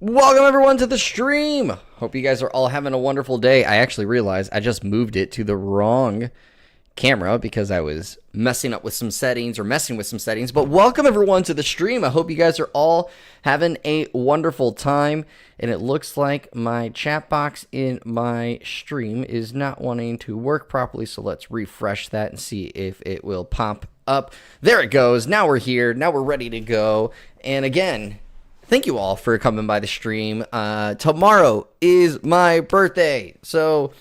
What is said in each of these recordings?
Welcome everyone to the stream. Hope you guys are all having a wonderful day. I actually realized I just moved it to the wrong camera because I was messing with some settings. But welcome everyone to the stream. I hope you guys are all having a wonderful time. And it looks like my chat box in my stream is not wanting to work properly. So let's refresh that and see if it will pop up. There it goes. Now we're here. Now we're ready to go. And again, thank you all for coming by the stream. Tomorrow is my birthday, so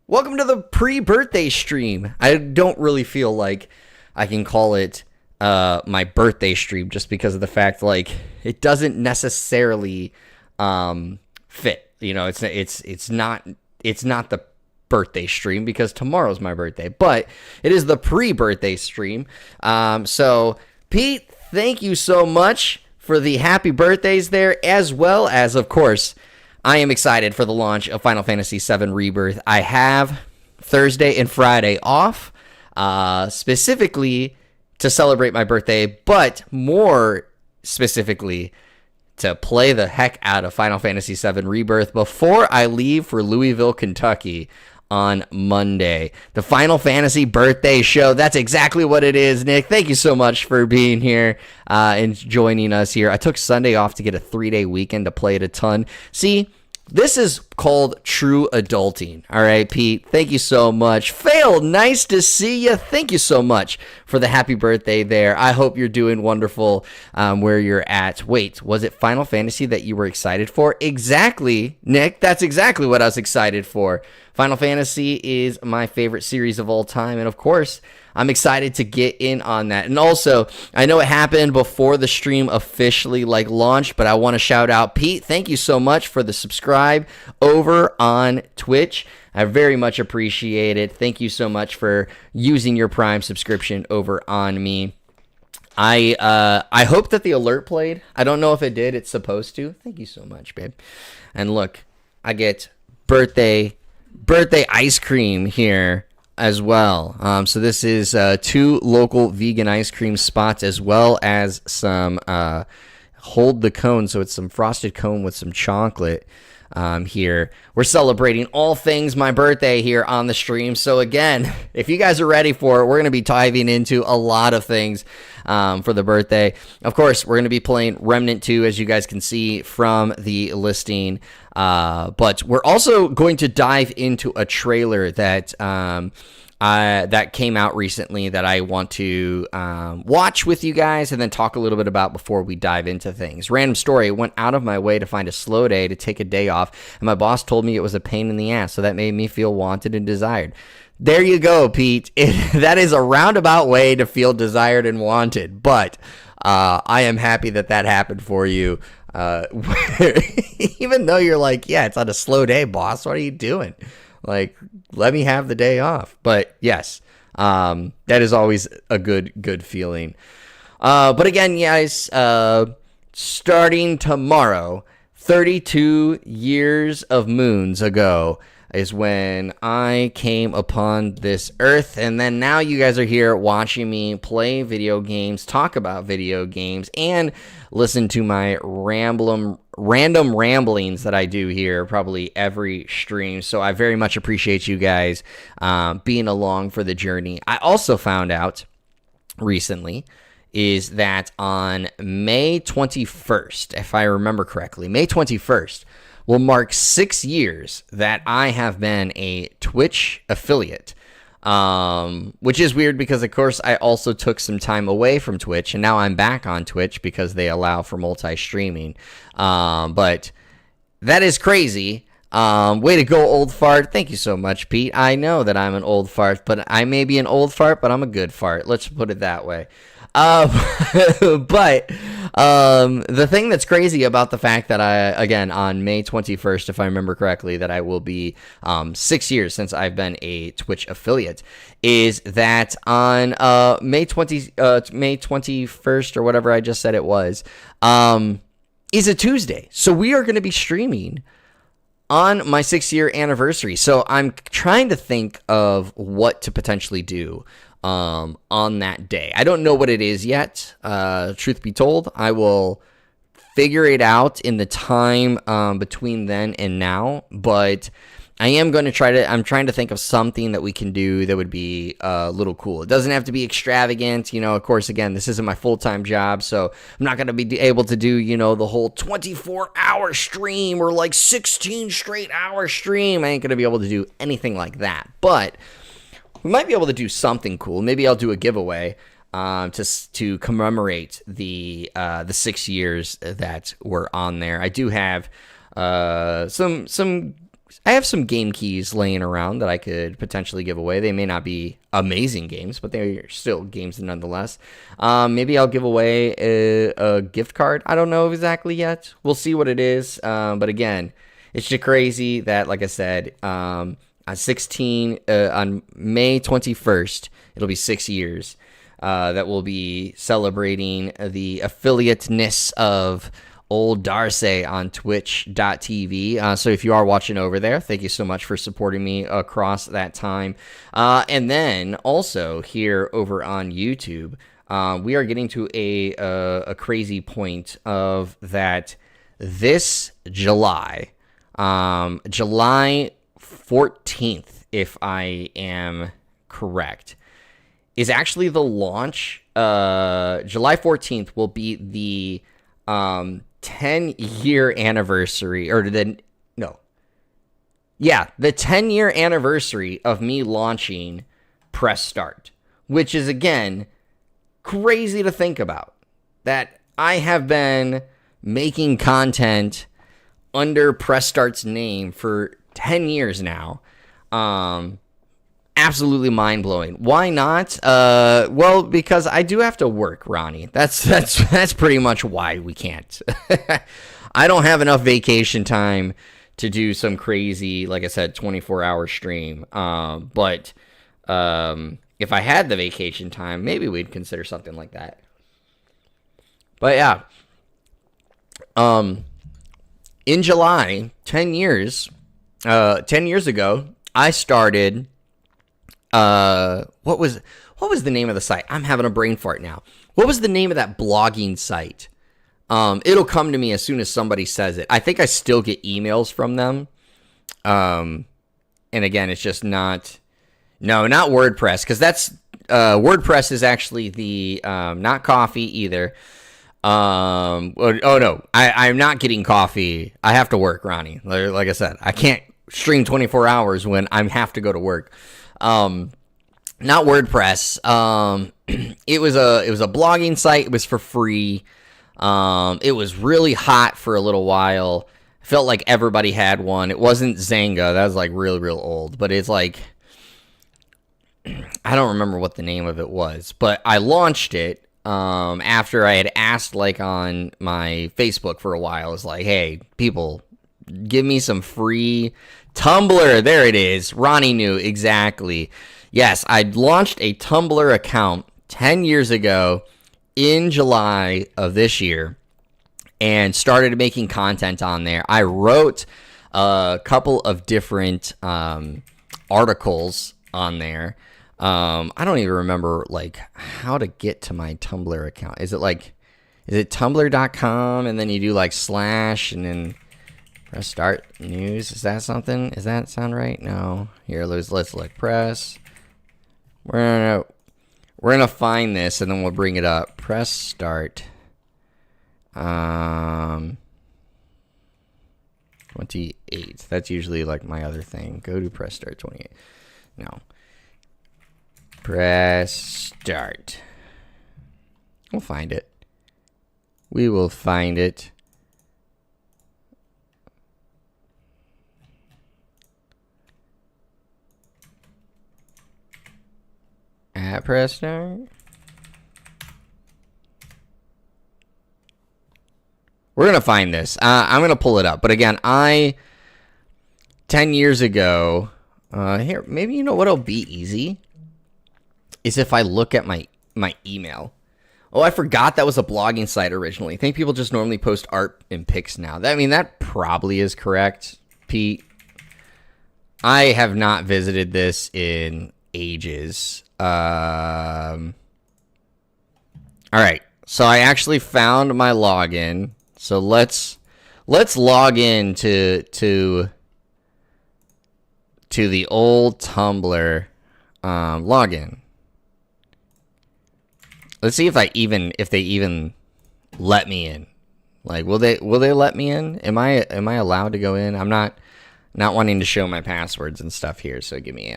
welcome to the pre-birthday stream. I don't really feel like I can call it my birthday stream just because of the fact like it doesn't necessarily fit. You know, it's not the birthday stream because tomorrow's my birthday, but it is the pre-birthday stream. So Pete, thank you so much for the happy birthdays there, as well as, of course, I am excited for the launch of Final Fantasy VII Rebirth. I have Thursday and Friday off, specifically to celebrate my birthday, but more specifically to play the heck out of Final Fantasy VII Rebirth before I leave for Louisville, Kentucky on Monday. The Final Fantasy birthday show. That's exactly what it is, Nick. Thank you so much for being here and joining us here. I took Sunday off to get a 3-day weekend to play it a ton. See, this is called true adulting. All right, Pete, thank you so much. Fail, nice to see you. Thank you so much for the happy birthday there. I hope you're doing wonderful where you're at. Wait, was it Final Fantasy that you were excited for? Exactly, Nick. That's exactly what I was excited for. Final Fantasy is my favorite series of all time, and of course, I'm excited to get in on that. And also, I know it happened before the stream officially launched, but I want to shout out Pete. Thank you so much for the subscribe over on Twitch. I very much appreciate it. Thank you so much for using your Prime subscription over on me. I hope that the alert played. I don't know if it did. It's supposed to. Thank you so much, babe. And look, I get birthday ice cream here as well. So this is 2 local vegan ice cream spots, as well as some hold the cone. So it's some frosted cone with some chocolate here. We're celebrating all things my birthday here on the stream. So again, if you guys are ready for it, we're going to be diving into a lot of things for the birthday. Of course, we're going to be playing Remnant 2, as you guys can see from the listing. But we're also going to dive into a trailer that that came out recently that I want to watch with you guys and then talk a little bit about before we dive into things. Random story, went out of my way to find a slow day to take a day off, and my boss told me it was a pain in the ass, so that made me feel wanted and desired. There you go, Pete. That is a roundabout way to feel desired and wanted, but I am happy that happened for you. Even though you're like, yeah, it's on a slow day, boss. What are you doing? Like, let me have the day off. But yes, that is always a good feeling. But again, guys, starting tomorrow, 32 years of moons ago is when I came upon this earth, and then now you guys are here watching me play video games, talk about video games, and listen to my random ramblings that I do here probably every stream. So I very much appreciate you guys being along for the journey. I also found out recently is that on May 21st, if I remember correctly, May 21st, will mark 6 years that I have been a Twitch affiliate, which is weird because, of course, I also took some time away from Twitch, and now I'm back on Twitch because they allow for multi-streaming. But that is crazy. Way to go, old fart. Thank you so much, Pete. I know that I'm an old fart, but I may be an old fart, but I'm a good fart. Let's put it that way. But the thing that's crazy about the fact that again, on May 21st, if I remember correctly, that I will be 6 years since I've been a Twitch affiliate, is that on May 21st or whatever I just said it was, is a Tuesday. So we are going to be streaming on my 6-year anniversary. So I'm trying to think of what to potentially do on that day. I don't know what it is yet. Truth be told, I will figure it out in the time between then and now, but I am going to I'm trying to think of something that we can do that would be a little cool. It doesn't have to be extravagant. Of course, again, this isn't my full-time job, so I'm not going to be able to do, the whole 24-hour stream or like 16 straight hour stream. I ain't going to be able to do anything like that, but we might be able to do something cool. Maybe I'll do a giveaway to commemorate the 6 years that we're on there. I do have I have some game keys laying around that I could potentially give away. They may not be amazing games, but they're still games nonetheless. Maybe I'll give away a gift card. I don't know exactly yet. We'll see what it is. But again, it's just crazy that, like I said, on May 21st, it'll be 6 years that we'll be celebrating the affiliateness of old Darcy on twitch.tv. So if you are watching over there, thank you so much for supporting me across that time. And then also here over on YouTube, we are getting to a crazy point of that this July, July 14th, if I am correct, is actually the launch. July 14th will be the 10-year anniversary, the 10-year anniversary of me launching Press Start, which is, again, crazy to think about, that I have been making content under Press Start's name for 10 years now. Absolutely mind-blowing. Why not? Well, because I do have to work, Ronnie. That's pretty much why we can't. I don't have enough vacation time to do some crazy, like I said, 24-hour stream. But if I had the vacation time, maybe we'd consider something like that. But yeah. In July, 10 years ago, I started... what was the name of the site? I'm having a brain fart now. What was the name of that blogging site? It'll come to me as soon as somebody says it. I think I still get emails from them. And again, it's just not WordPress, because that's, WordPress is actually the, not coffee either. Oh no, I'm not getting coffee. I have to work, Ronnie. Like I said, I can't stream 24 hours when I have to go to work. Not WordPress. It was a blogging site. It was for free. It was really hot for a little while. I felt like everybody had one. It wasn't Zanga. That was like real old, but it's like, I don't remember what the name of it was, but I launched it, after I had asked, like, on my Facebook for a while. I was like, hey, people, give me some free Tumblr. There it is. Ronnie knew exactly. Yes, I launched a Tumblr account 10 years ago in July of this year and started making content on there. I wrote a couple of different articles on there. I don't even remember, like, how to get to my Tumblr account. Is it tumblr.com and then you do like / and then press start news? Is that something? Does that sound right? No. Here, let's look. Press. We're gonna find this and then we'll bring it up. Press start. 28. That's usually like my other thing. Go to press start 28. No. Press start. We'll find it. We will find it. At press start. We're going to find this. I'm going to pull it up. But again, 10 years ago, here, maybe you know what'll be easy? Is if I look at my email. Oh, I forgot that was a blogging site originally. I think people just normally post art and pics now. That probably is correct, Pete. I have not visited this in ages. All right. So I actually found my login. So let's log in to the old Tumblr login. Let's see if they even let me in. Like, will they let me in? Am I allowed to go in? I'm not wanting to show my passwords and stuff here. So give me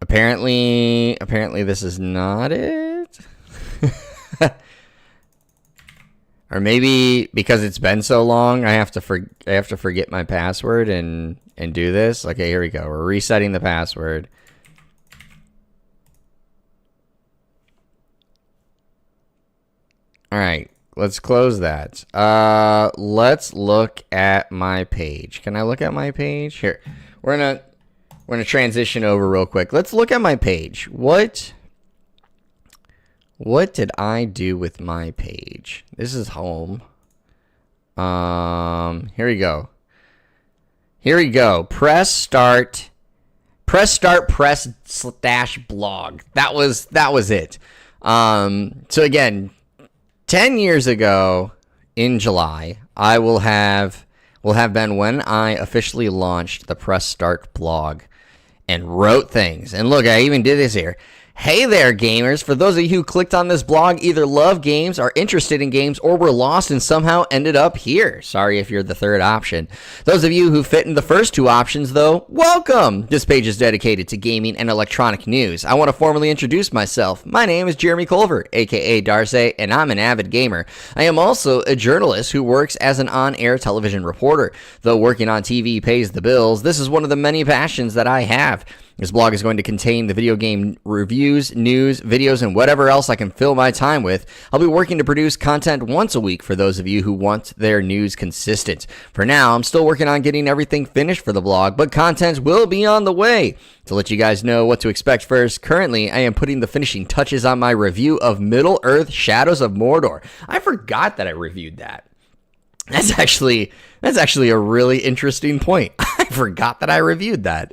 apparently this is not it. Or maybe because it's been so long, I have to forget my password and do this. Okay, here we go. We're resetting the password. All right, let's close that. Let's look at my page. Can I look at my page? Here, we're gonna transition over real quick. Let's look at my page. What did I do with my page? This is home. Here we go. Press start / blog. That was it. So again, 10 years ago in July, I will have been when I officially launched the Press Start blog and wrote things. And look, I even did this here. Hey there, gamers. For those of you who clicked on this blog, either love games, are interested in games, or were lost and somehow ended up here. Sorry if you're the third option. Those of you who fit in the first two options, though, welcome. This page is dedicated to gaming and electronic news. I want to formally introduce myself. My name is Jeremy Culver, aka Darce, and I'm an avid gamer. I am also a journalist who works as an on-air television reporter. Though working on TV pays the bills, this is one of the many passions that I have. This blog is going to contain the video game reviews, news, videos, and whatever else I can fill my time with. I'll be working to produce content once a week for those of you who want their news consistent. For now, I'm still working on getting everything finished for the blog, but content will be on the way. To let you guys know what to expect first, currently I am putting the finishing touches on my review of Middle-earth: Shadows of Mordor. I forgot that I reviewed that. That's actually a really interesting point. I forgot that I reviewed that.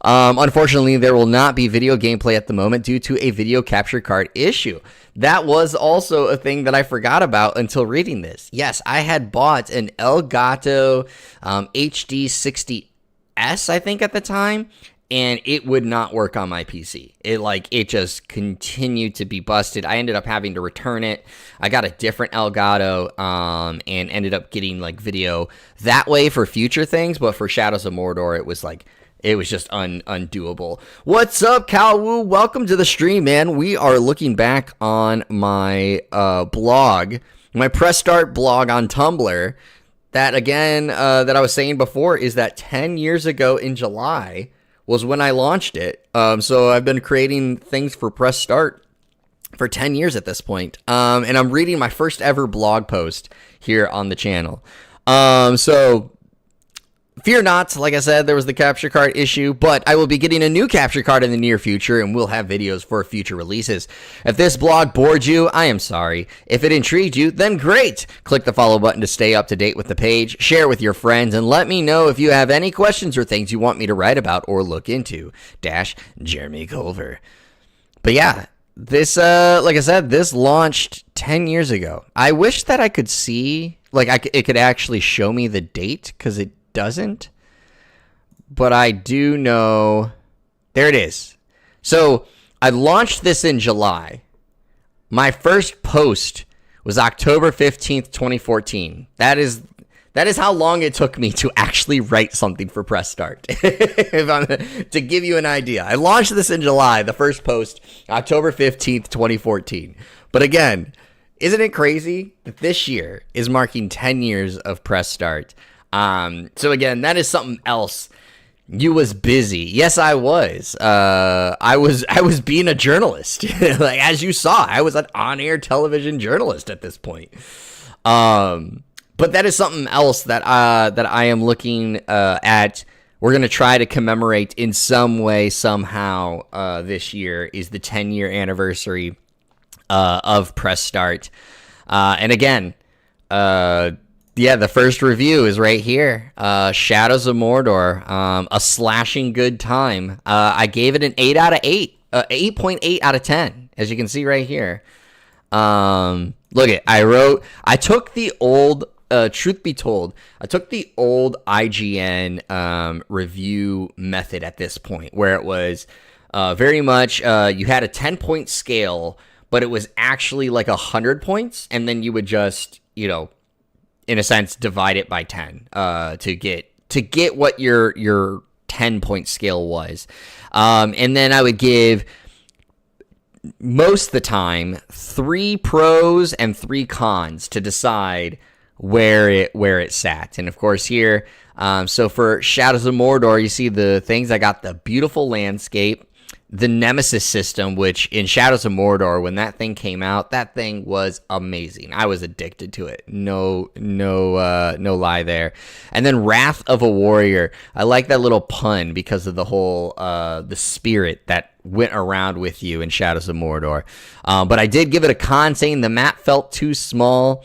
Unfortunately, there will not be video gameplay at the moment due to a video capture card issue. That was also a thing that I forgot about until reading this. Yes, I had bought an Elgato HD60S, I think, at the time, and it would not work on my PC. It just continued to be busted. I ended up having to return it. I got a different Elgato and ended up getting video that way for future things, but for Shadows of Mordor, it was just undoable. What's up, Calwoo? Welcome to the stream, man. We are looking back on my blog, my Press Start blog on Tumblr. That, again, that I was saying before, is that 10 years ago in July was when I launched it. So I've been creating things for Press Start for 10 years at this point. And I'm reading my first ever blog post here on the channel. So fear not, like I said, there was the capture card issue, but I will be getting a new capture card in the near future, and we'll have videos for future releases. If this blog bored you, I am sorry. If it intrigued you, then great. Click the follow button to stay up to date with the page, share with your friends, and let me know if you have any questions or things you want me to write about or look into. Jeremy Culver. But yeah, this, like I said, this launched 10 years ago. I wish that I could see, it could actually show me the date, because it doesn't, but I do know. There it is. So I launched this in July. My first post was October 15th, 2014. That is how long it took me to actually write something for Press Start. To give you an idea, I launched this in July. The first post, October 15th, 2014. But again, isn't it crazy that this year is marking 10 years of Press Start? So again, that is something else. You was busy. Yes, I was. I was being a journalist. As you saw, I was an on-air television journalist at this point. But that is something else that I am looking at. We're gonna try to commemorate in some way, somehow. This year is the 10-year anniversary of Press Start, and again, yeah, the first review is right here. Shadows of Mordor, a slashing good time. I gave it an 8 out of 8, 8.8 out of 10. as you can see right here. Look at, I took the old, truth be told, I took the old IGN review method at this point, where it was very much, you had a 10-point scale, but it was actually like 100 points, and then you would just, you know, in a sense, divide it by 10 to get what your 10-point scale was. And then I would give, most of the time, 3 pros and 3 cons to decide where it sat. And of course here, so for Shadows of Mordor, you see the things. I got the beautiful landscape, the Nemesis system, which in Shadows of Mordor, when that thing came out, that thing was amazing. I was addicted to it. No lie there. And then Wrath of a Warrior. I like that little pun because of the whole the spirit that went around with you in Shadows of Mordor. But I did give it a con, saying the map felt too small.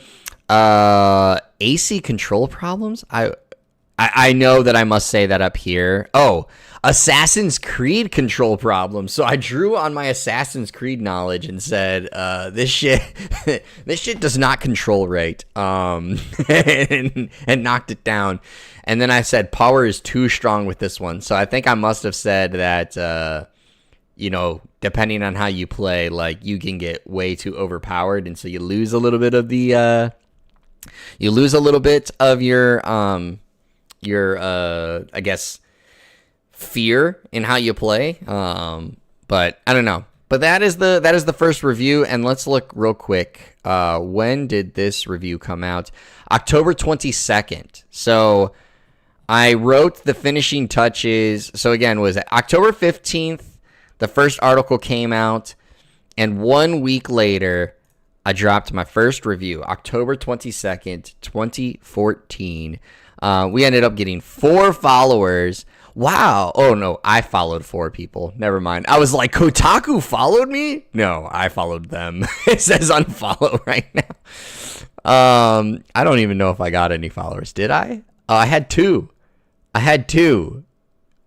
AC control problems. I know that I must say that up here. Oh, Assassin's Creed control problems. So I drew on my Assassin's Creed knowledge and said, this shit does not control right. And knocked it down. And then I said power is too strong with this one. So I think I must have said that, you know, depending on how you play, like, you can get way too overpowered, and so you lose a little bit of the your I guess fear in how you play. But I don't know. But that is the first review, and let's look real quick. When did this review come out? October 22nd. So I wrote the finishing touches. So again, was it October 15th? The first article came out, and 1 week later, I dropped my first review, October 22nd, 2014. We ended up getting 4 followers. Wow. Oh, no, I followed 4 people. Never mind. I was like, Kotaku followed me? No, I followed them. It says unfollow right now. I don't even know if I got any followers. Did I? I had 2.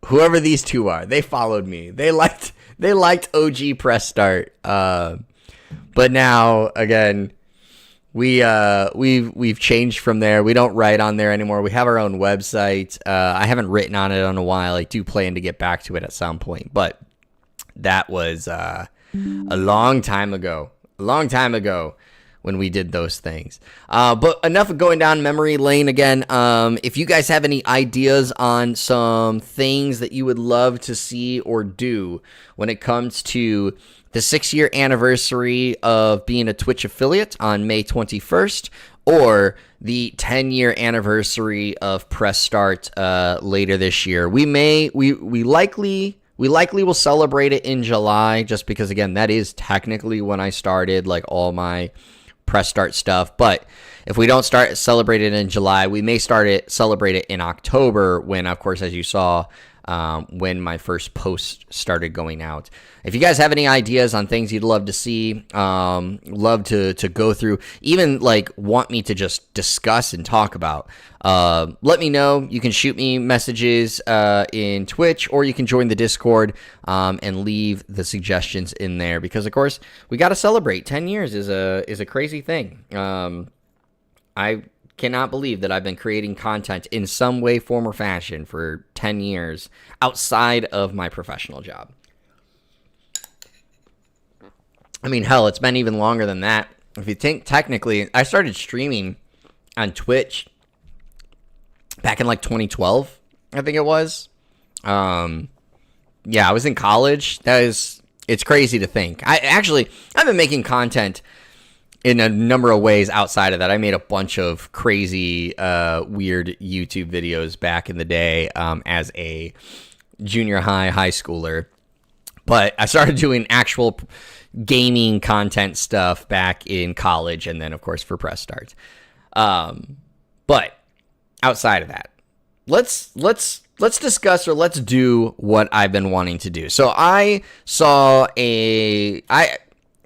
Whoever these 2 are, they followed me. They liked OG Press Start. But now, again, we've changed from there. We don't write on there anymore. We have our own website. I haven't written on it in a while. I do plan to get back to it at some point, but that was a long time ago. When we did those things. But enough of going down memory lane again. If you guys have any ideas on some things that you would love to see or do when it comes to the 6-year anniversary of being a Twitch affiliate on May 21st, or the 10-year anniversary of Press Start later this year, we likely will celebrate it in July, just because, again, that is technically when I started like all my Press Start stuff. But if we don't celebrate it in July, we may celebrate it in October, when, of course, as you saw, when my first post started going out. If you guys have any ideas on things you'd love to see, love to go through, even like want me to just discuss and talk about, let me know. You can shoot me messages in Twitch, or you can join the Discord and leave the suggestions in there, because of course we got to celebrate. 10 years is a crazy thing. I cannot believe that I've been creating content in some way, form, or fashion for 10 years outside of my professional job. I mean, hell, it's been even longer than that. If you think technically, I started streaming on Twitch back in like 2012, I think it was. Yeah, I was in college. It's crazy to think. I've been making content in a number of ways outside of that. I made a bunch of crazy, weird YouTube videos back in the day as a junior high schooler. But I started doing actual gaming content stuff back in college, and then, of course, for Press Start. But outside of that, let's discuss, or let's do what I've been wanting to do. So I saw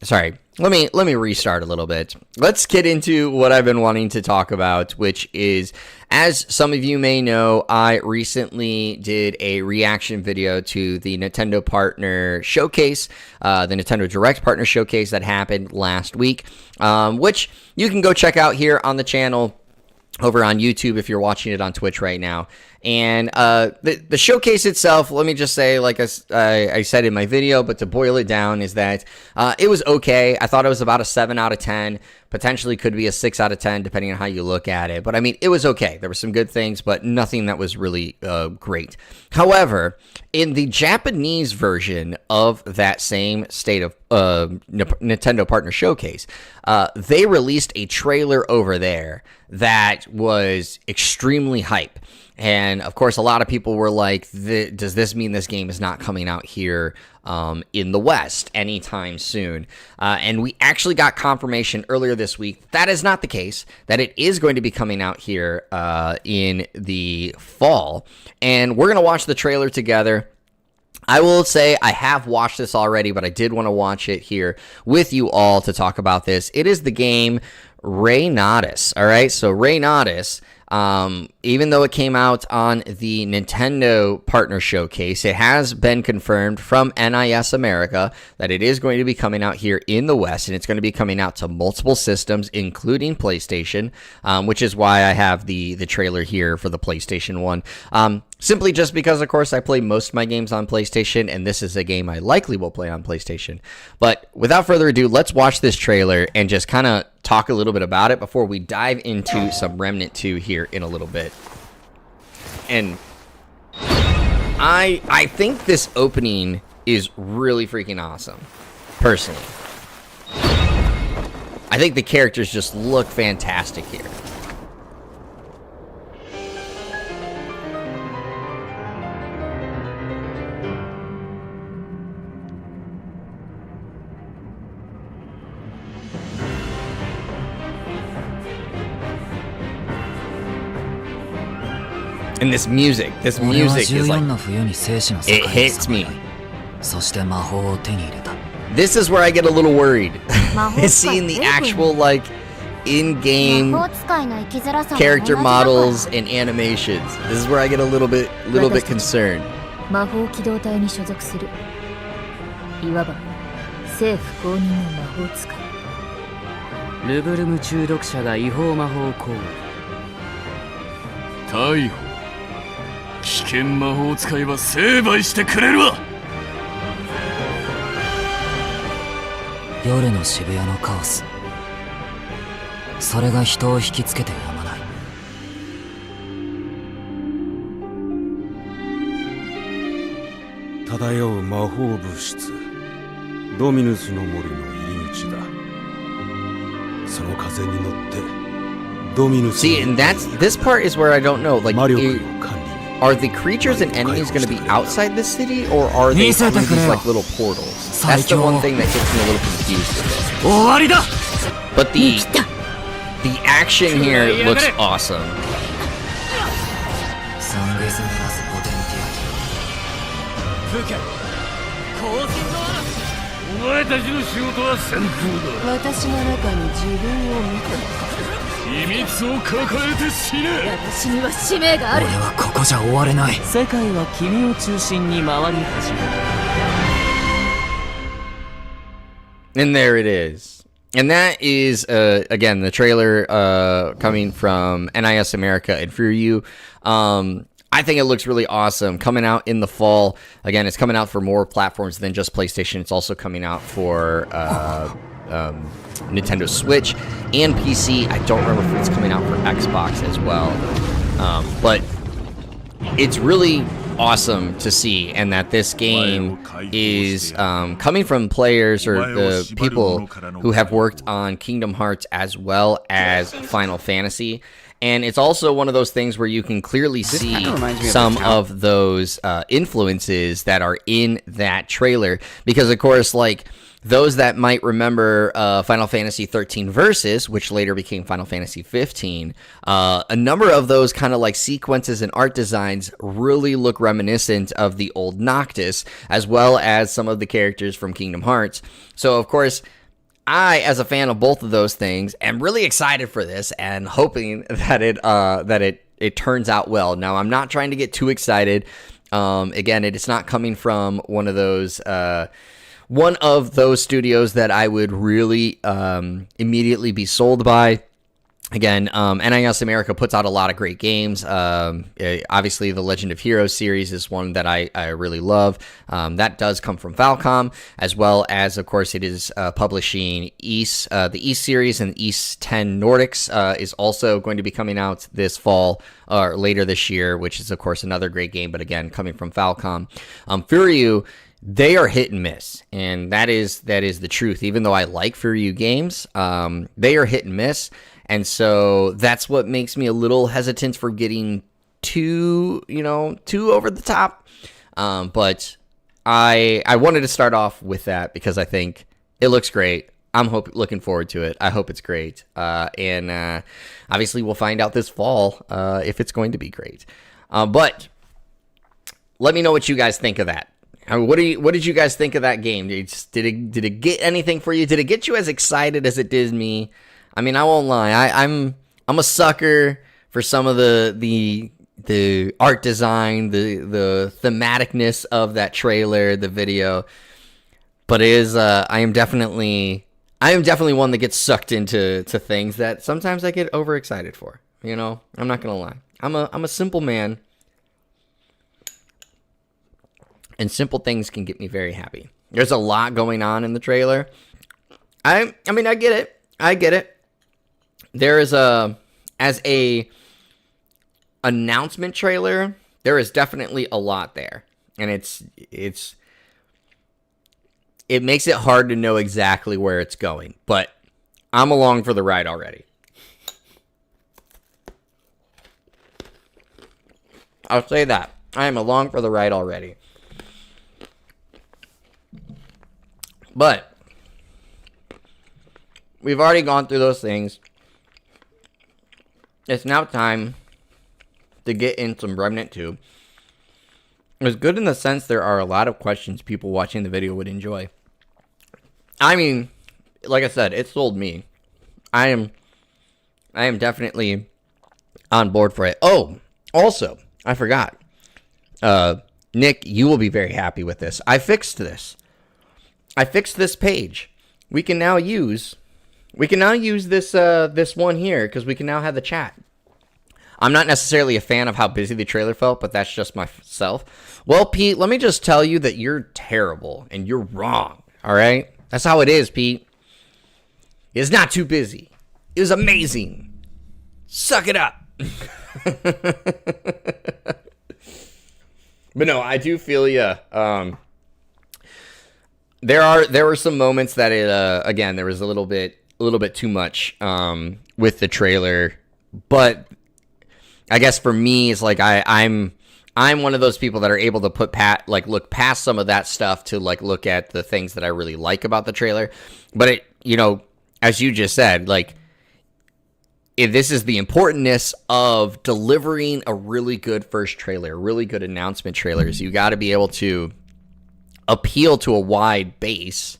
sorry, let me restart a little bit. Let's get into what I've been wanting to talk about, which is, as some of you may know, I recently did a reaction video to the Nintendo Partner Showcase, the Nintendo Direct Partner Showcase that happened last week, which you can go check out here on the channel over on YouTube if you're watching it on Twitch right now. And the showcase itself, let me just say, like I said in my video, but to boil it down, is that it was okay. I thought it was about a 7 out of 10, potentially could be a 6 out of 10, depending on how you look at it. But I mean, it was okay. There were some good things, but nothing that was really great. However, in the Japanese version of that same state of Nintendo Partner Showcase, they released a trailer over there that was extremely hype. And of course, a lot of people were like, does this mean this game is not coming out here in the West anytime soon? And we actually got confirmation earlier this week that is not the case, that it is going to be coming out here in the fall. And we're going to watch the trailer together. I will say I have watched this already, but I did want to watch it here with you all to talk about this. It is the game Remnant Rise. All right, so Remnant Rise, even though it came out on the Nintendo Partner Showcase, it has been confirmed from NIS America that it is going to be coming out here in the West, and it's going to be coming out to multiple systems, including PlayStation, which is why I have the trailer here for the PlayStation 1. Simply just because, of course, I play most of my games on PlayStation, and this is a game I likely will play on PlayStation. But without further ado, let's watch this trailer and just kind of talk a little bit about it before we dive into some Remnant 2 here in a little bit. And I think this opening is really freaking awesome, personally. I think the characters just look fantastic here. And this music is like, it hits me. This is where I get a little worried. Seeing the actual, like, in-game character models and animations. This is where I get a little bit concerned. See, and this part is where I don't know, like, are the creatures and enemies going to be outside the city, or are they these like little portals? That's the one thing that gets me a little confused with it. But the action here looks awesome. And there it is. And that is, again, the trailer coming from NIS America. And for you, I think it looks really awesome. Coming out in the fall. Again, it's coming out for more platforms than just PlayStation. It's also coming out for Nintendo Switch and PC. I don't remember if it's coming out for Xbox as well. But it's really awesome to see, and that this game is coming from players or the people who have worked on Kingdom Hearts as well as Final Fantasy. And it's also one of those things where you can clearly see some of those influences that are in that trailer. Because, of course, like, those that might remember Final Fantasy 13 Versus, which later became Final Fantasy 15, a number of those kind of like sequences and art designs really look reminiscent of the old Noctis, as well as some of the characters from Kingdom Hearts. So, of course, I, as a fan of both of those things, am really excited for this and hoping that it turns out well. Now, I'm not trying to get too excited. Again, it's not coming from one of those studios that I would really immediately be sold by. Again, NIS America puts out a lot of great games. Obviously, the Legend of Heroes series is one that I really love. That does come from Falcom, as well as, of course, it is publishing East. The East series and East 10 Nordics is also going to be coming out this fall or later this year, which is, of course, another great game, but again, coming from Falcom. Furyu, they are hit and miss, and that is the truth. Even though I like Furyu games, they are hit and miss. And so that's what makes me a little hesitant for getting too over the top. But I wanted to start off with that because I think it looks great. I'm looking forward to it. I hope it's great. And obviously we'll find out this fall if it's going to be great. But let me know what you guys think of that. What did you guys think of that game? Did it get anything for you? Did it get you as excited as it did me? I mean, I won't lie. I'm a sucker for some of the art design, the thematicness of that trailer, the video. But it is I am definitely one that gets sucked into things that sometimes I get overexcited for. You know, I'm not gonna lie. I'm a simple man, and simple things can get me very happy. There's a lot going on in the trailer. I mean, I get it. There is as a announcement trailer, there is definitely a lot there, and it makes it hard to know exactly where it's going, but I'm along for the ride already. I'll say that. I am along for the ride already. But we've already gone through those things. It's now time to get in some Remnant 2. It's good in the sense there are a lot of questions people watching the video would enjoy. I mean, like I said, it sold me. I am definitely on board for it. Oh, also, I forgot. Nick, you will be very happy with this. I fixed this. I fixed this page. We can now use this one here because we can now have the chat. I'm not necessarily a fan of how busy the trailer felt, but that's just myself. Well, Pete, let me just tell you that you're terrible and you're wrong. All right? That's how it is, Pete. It's not too busy. It was amazing. Suck it up. But no, I do feel you. There were some moments that again, there was a little bit too much with the trailer, but I guess for me, it's like I'm one of those people that are able to look past some of that stuff to look at the things that I really like about the trailer. But as you just said, this is the importance of delivering a really good first trailer, a really good announcement trailer. So you got to be able to appeal to a wide base.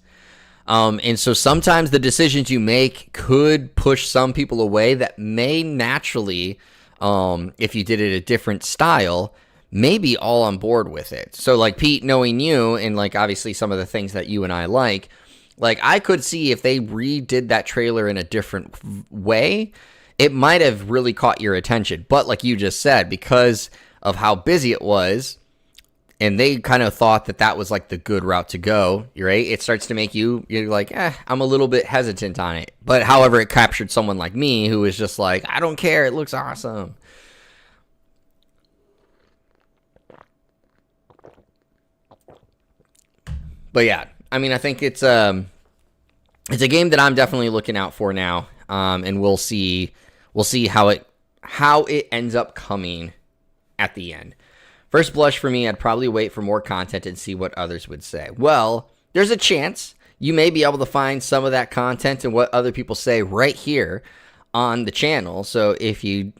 And so sometimes the decisions you make could push some people away that may naturally, if you did it a different style, may be all on board with it. So Pete, knowing you and obviously some of the things that you and I like I could see if they redid that trailer in a different way, it might have really caught your attention. But like you just said, because of how busy it was, and they kind of thought that was the good route to go, right? It starts to make you're I'm a little bit hesitant on it. But however, it captured someone like me who was just I don't care, it looks awesome. But yeah, I mean, I think it's a game that I'm definitely looking out for now, and we'll see how it ends up coming at the end. First blush for me, I'd probably wait for more content and see what others would say. Well, there's a chance you may be able to find some of that content and what other people say right here on the channel. So if you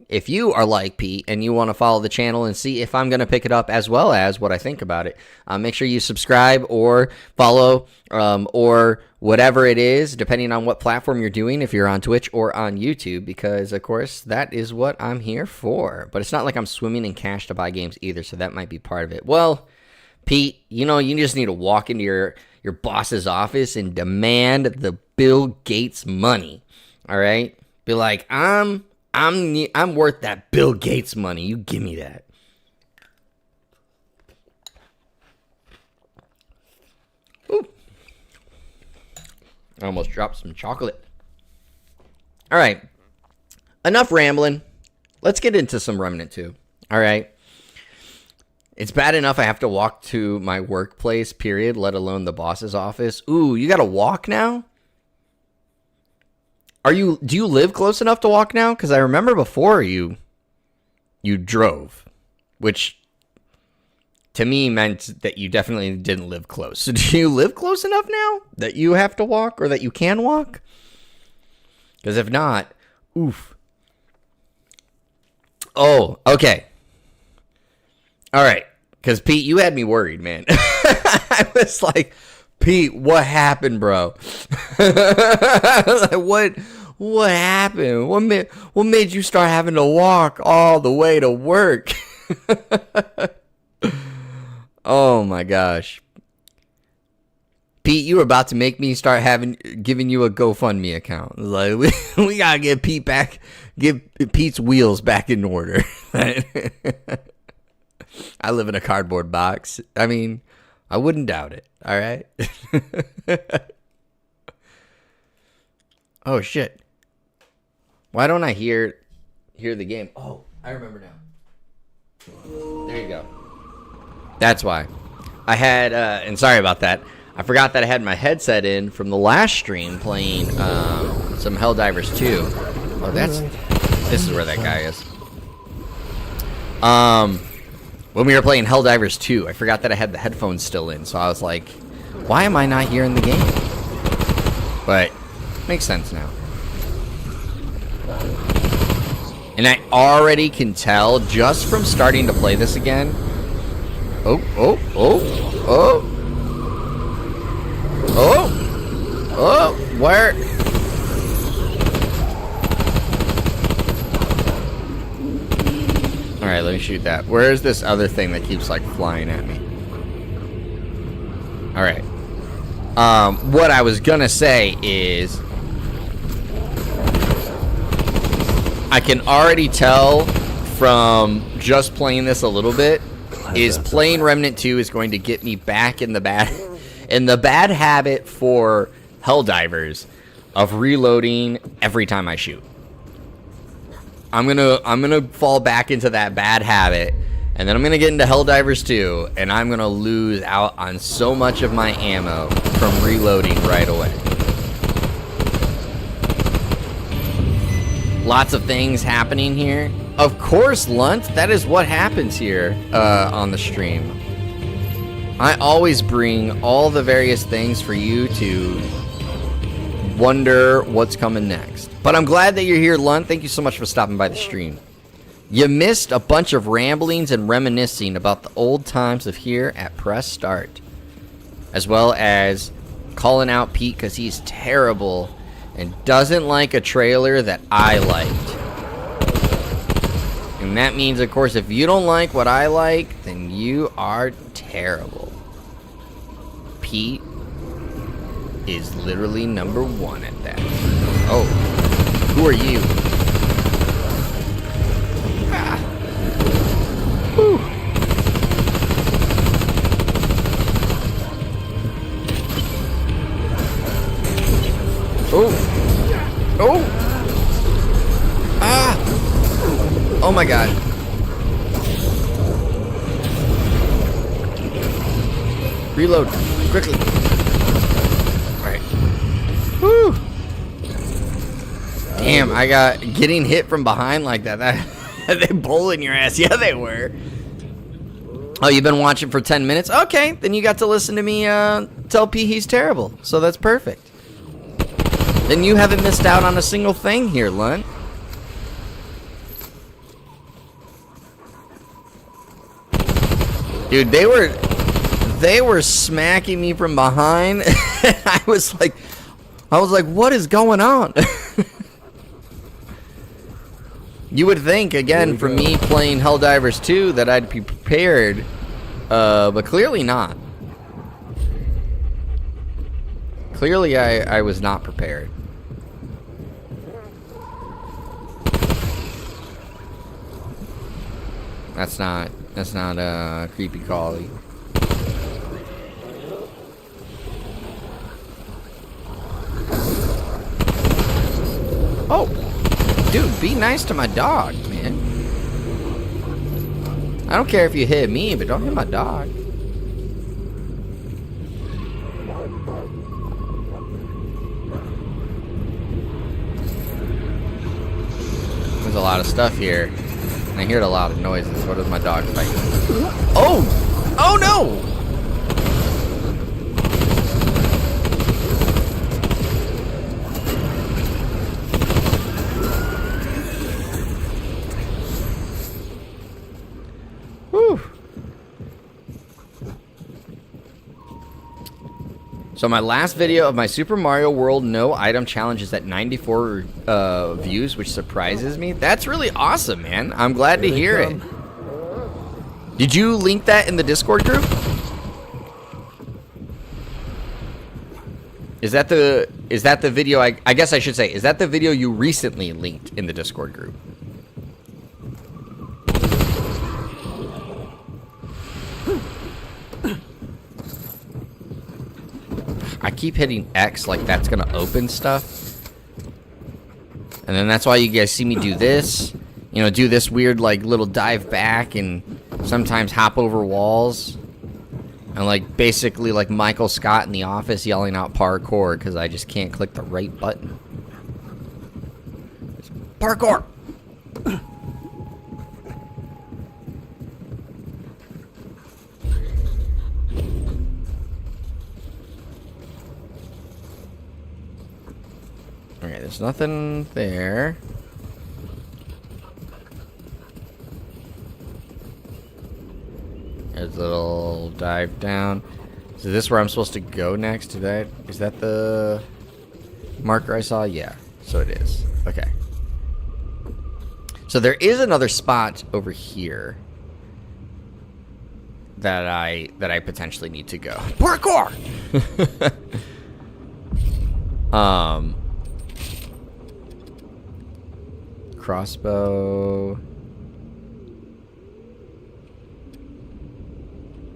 are like Pete and you want to follow the channel and see if I'm going to pick it up as well as what I think about it, make sure you subscribe or follow or whatever it is, depending on what platform you're doing, if you're on Twitch or on YouTube, because of course that is what I'm here for. But it's not like I'm swimming in cash to buy games either, so that might be part of it. Well, Pete, you know, you just need to walk into your boss's office and demand the Bill Gates money. All right? Be like, I'm worth that Bill Gates money. You give me that. Ooh. I almost dropped some chocolate. All right. Enough rambling. Let's get into some Remnant 2. All right. It's bad enough I have to walk to my workplace, period, let alone the boss's office. Ooh, you got to walk now? Do you live close enough to walk now? Because I remember before you drove, which to me meant that you definitely didn't live close. So do you live close enough now that you have to walk or that you can walk? Because if not, oof. Oh, okay. All right. Because Pete, you had me worried, man. I was like, Pete, what happened, bro? What happened? What made you start having to walk all the way to work? Oh my gosh. Pete, you were about to make me start giving you a GoFundMe account. Like we gotta get Pete's wheels back in order. I live in a cardboard box. I mean, I wouldn't doubt it. All right. Oh shit. Why don't I hear the game? Oh, I remember now. There you go. That's why. I had and sorry about that. I forgot that I had my headset in from the last stream playing some Helldivers 2. Oh, this is where that guy is. When we were playing Helldivers 2, I forgot that I had the headphones still in, so I was like, why am I not hearing the game? But makes sense now. And I already can tell just from starting to play this again. Oh, where? Alright, let me shoot that. Where is this other thing that keeps, like, flying at me? Alright. What I was gonna say is I can already tell from just playing this a little bit is playing Remnant 2 is going to get me back in the bad habit for Helldivers of reloading every time I shoot. I'm gonna fall back into that bad habit, and then I'm gonna get into Helldivers 2, and I'm gonna lose out on so much of my ammo from reloading right away. Lots of things happening here. Of course, Lunt, that is what happens here on the stream. I always bring all the various things for you to wonder what's coming next. But I'm glad that you're here, Lunt. Thank you so much for stopping by the stream. You missed a bunch of ramblings and reminiscing about the old times of here at Press Start, as well as calling out Pete because he's terrible and doesn't like a trailer that I liked. And that means, of course, if you don't like what I like, then you are terrible. Pete is literally number one at that. Oh, who are you? Ah. Whew. Oh. Oh. Ah. Oh my god. Reload. Quickly. Alright. Woo. Damn, I got getting hit from behind like that. They bowling your ass. Yeah, they were. Oh, you've been watching for 10 minutes? Okay, then you got to listen to me tell P he's terrible. So that's perfect. Then you haven't missed out on a single thing here, Lund. Dude, they were smacking me from behind. I was like, what is going on? You would think, again, for me playing Helldivers 2, that I'd be prepared, but clearly not. Clearly, I was not prepared. That's not a creepy collie. Oh, dude, be nice to my dog, man. I don't care if you hit me, but don't hit my dog. There's a lot of stuff here. And I hear a lot of noises. What is my dog fighting? Oh! Oh no! Whew. So my last video of my Super Mario World No Item Challenge is at 94 views, which surprises me. That's really awesome, man. I'm glad to hear it. Did you link that in the Discord group? Is that the video, I guess I should say, is that the video you recently linked in the Discord group? I keep hitting X like that's gonna open stuff. And then that's why you guys see me do this. You know, do this weird like little dive back and sometimes hop over walls. And like basically like Michael Scott in The Office yelling out parkour because I just can't click the right button. Parkour! Okay, there's nothing there. There's a little dive down. So this is where I'm supposed to go next? Is that the marker I saw? Yeah, so it is. Okay. So there is another spot over here that I potentially need to go. Parkour! Crossbow.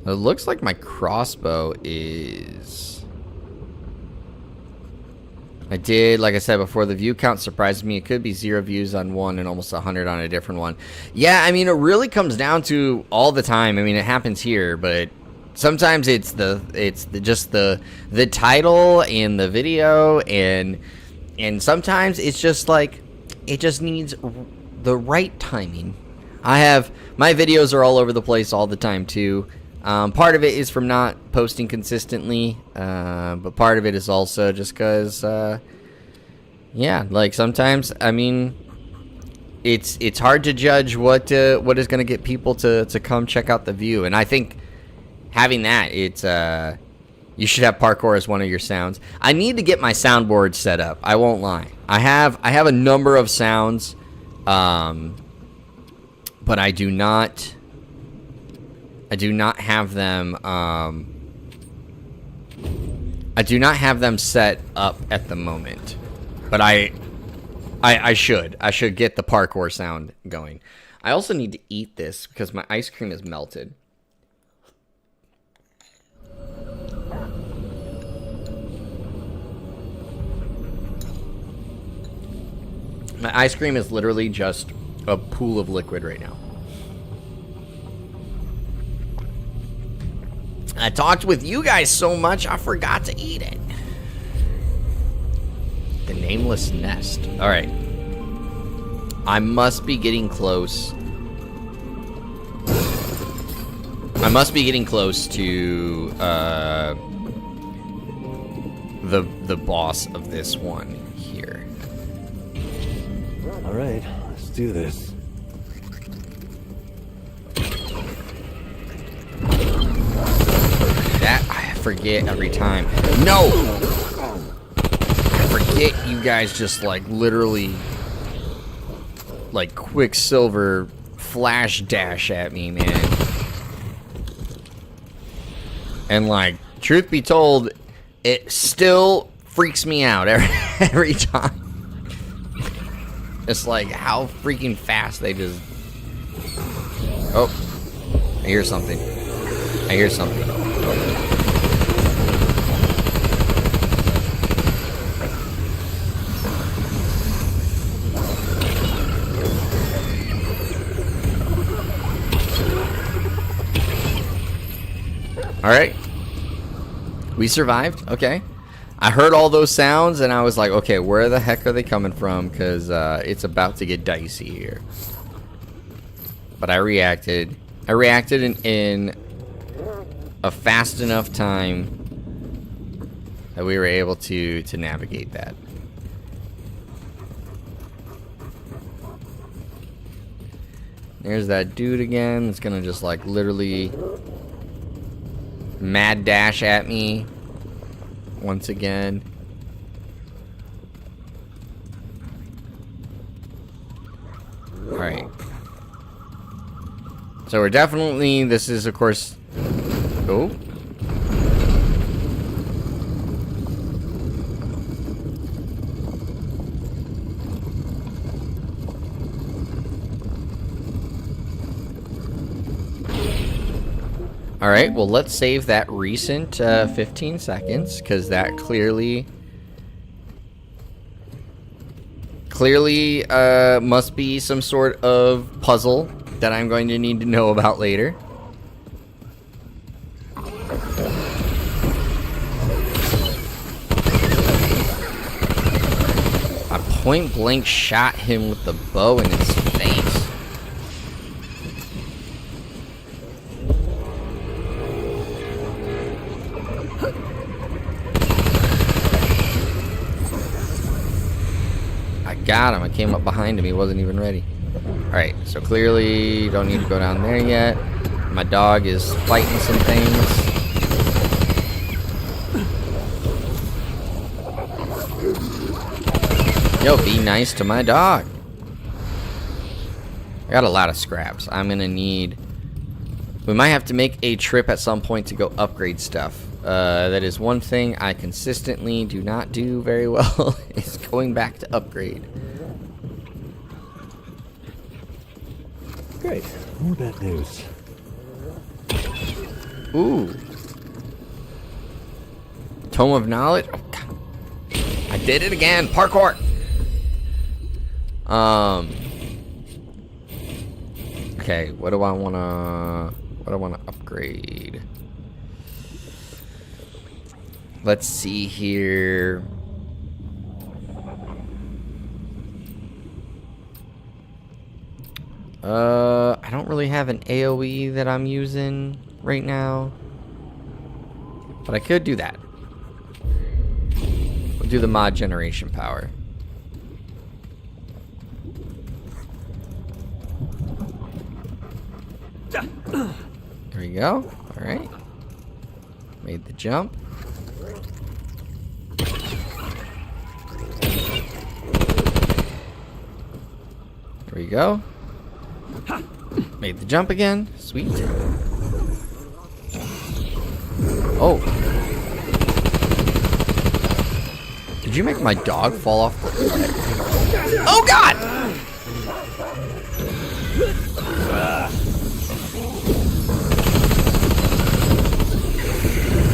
It looks like my crossbow is... I did, like I said before, the view count surprised me. It could be 0 views on one and almost 100 on a different one. Yeah, I mean, it really comes down to all the time. I mean, it happens here, but sometimes it's just the title and the video, and sometimes it's just like it just needs the right timing. My videos are all over the place all the time too. Part of it is from not posting consistently, but part of it is also just because, yeah, like sometimes, I mean, it's hard to judge what is going to get people to come check out the view, and I think having that, you should have parkour as one of your sounds. I need to get my soundboard set up. I won't lie. I have a number of sounds, but I do not have them. I do not have them set up at the moment, but I should get the parkour sound going. I also need to eat this because my ice cream is melted. My ice cream is literally just a pool of liquid right now. I talked with you guys so much, I forgot to eat it. The Nameless Nest. Alright. I must be getting close. I must be getting close to the boss of this one here. Alright, let's do this. forget every time. No! I forget you guys just, like, literally, like, Quicksilver flash dash at me, man. And, like, truth be told, it still freaks me out every time. It's like how freaking fast they just... Oh, I hear something. I hear something. All right. We survived. Okay. I heard all those sounds and I was like, okay, where the heck are they coming from? Because it's about to get dicey here. But I reacted. I reacted in a fast enough time that we were able to navigate that. There's that dude again. It's gonna just like literally mad dash at me once again. Alright. So we're definitely, this is of course, oh. Alright, well let's save that recent 15 seconds, because that clearly must be some sort of puzzle that I'm going to need to know about later. I point blank shot him with the bow in his face. I got him. I came up behind him. He wasn't even ready. Alright, so clearly don't need to go down there yet. My dog is fighting some things. Yo, be nice to my dog. I got a lot of scraps. I'm gonna need... We might have to make a trip at some point to go upgrade stuff. That is one thing I consistently do not do very well, is going back to upgrade. Great. More bad news. Ooh. Tome of Knowledge. Oh, God. I did it again. Parkour. Okay, what do I wanna upgrade? Let's see here. I don't really have an AoE that I'm using right now, but I could do that. We'll do the mod generation power. There we go. All right. Made the jump. There we go. Made the jump again. Sweet. Oh. Did you make my dog fall off the ledge? Oh, God!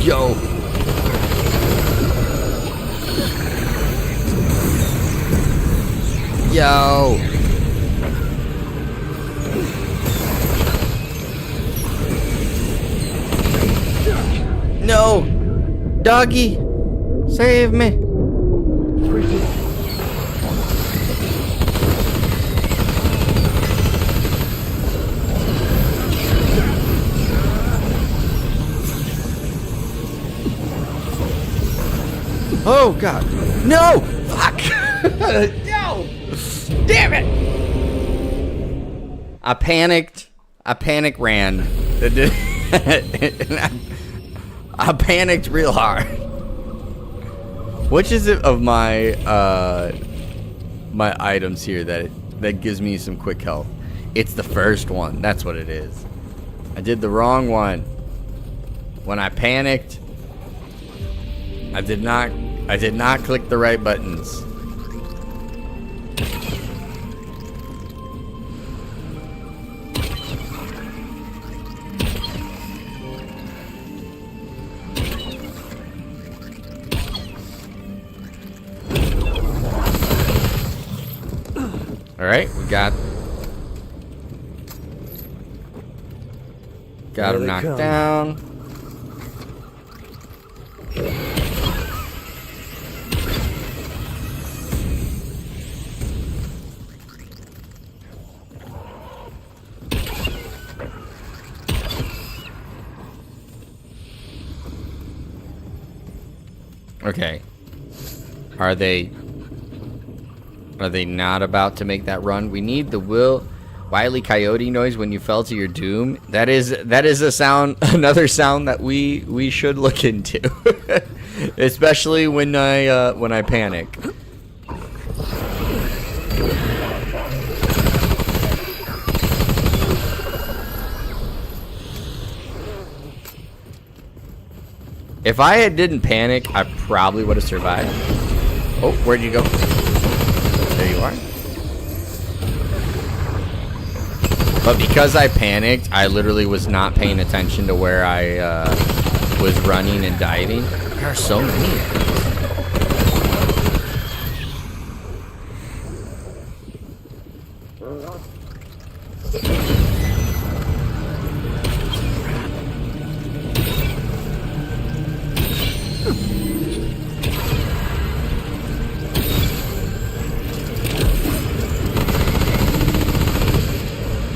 Yo. Yo. No! Doggy! Save me! Oh, God. No! Fuck! No! Damn it! I panicked. I panic ran. I panicked real hard. Which is it of my my items here that gives me some quick health? It's the first one. That's what it is. I did the wrong one. When I panicked, I did not click the right buttons. All right, we got him knocked down. Okay. Are they not about to make that run? We need the Wile E. Coyote noise when you fell to your doom. That is a sound, another sound that we should look into. Especially when I panic. If I didn't panic, I probably would have survived. Oh, where'd you go? There you are. But because I panicked, I literally was not paying attention to where I was running and diving. There are so many.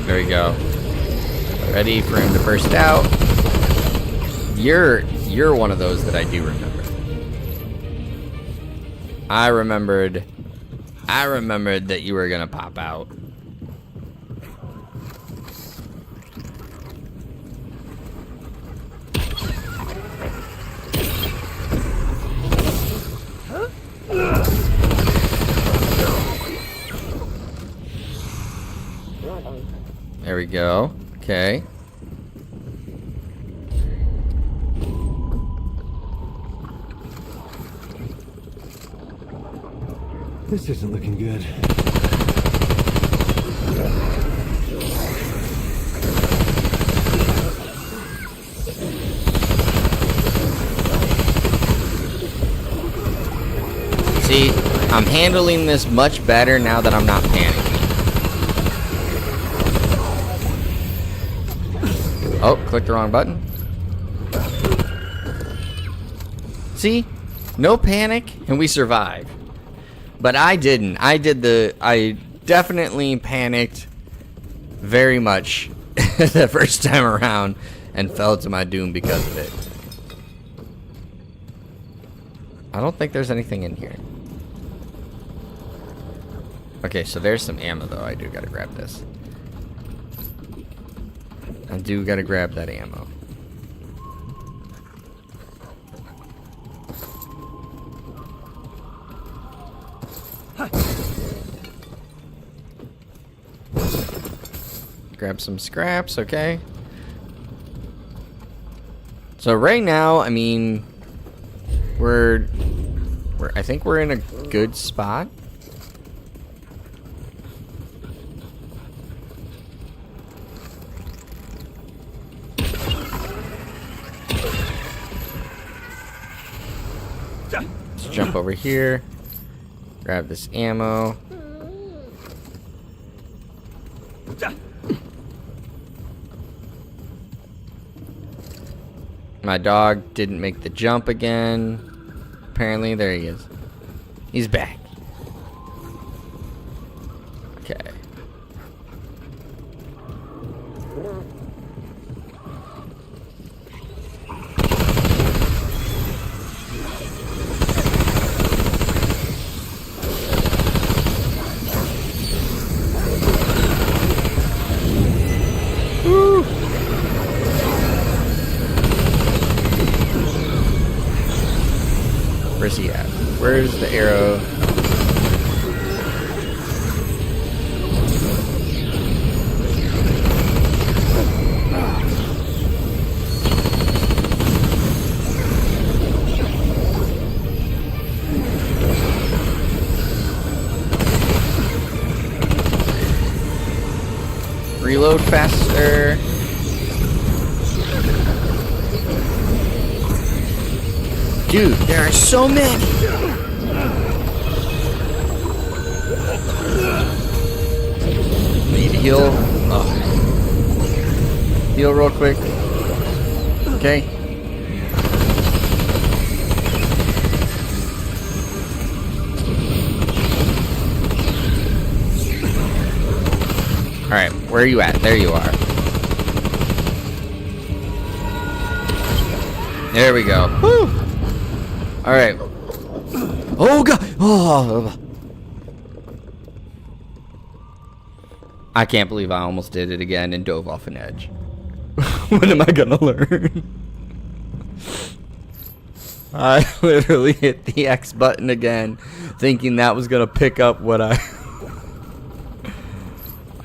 There we go. Ready for him to burst out. You're one of those that I do remember. I remembered that you were gonna pop out. There we go. Okay. This isn't looking good. See, I'm handling this much better now that I'm not panicking. Oh, clicked the wrong button. See? No panic, and we survived. But I didn't. I definitely panicked very much the first time around and fell to my doom because of it. I don't think there's anything in here. Okay, so there's some ammo though. I do gotta grab this. I do gotta grab that ammo. Grab some scraps, okay. So right now, I mean, I think we're in a good spot. Let's jump over here. Grab this ammo. My dog didn't make the jump again. Apparently, there he is. He's back. Okay. Where's the arrow? Reload faster. Dude, there are so many. Need to heal. Oh. Heal real quick. Okay. Alright, where are you at? There you are. There we go. Woo! Alright. Oh god! Oh! I can't believe I almost did it again and dove off an edge. When am I gonna learn? I literally hit the X button again, thinking that was gonna pick up what I...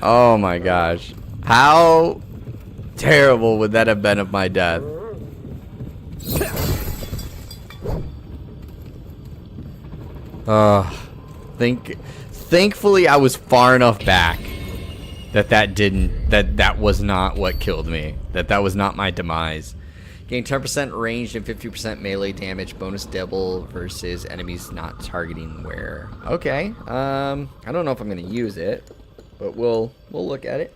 Oh my gosh. How terrible would that have been of my death? Thankfully I was far enough back that was not what killed me. That was not my demise. Gain 10% ranged and 50% melee damage, bonus double versus enemies not targeting where. Okay. I don't know if I'm gonna use it, but we'll look at it.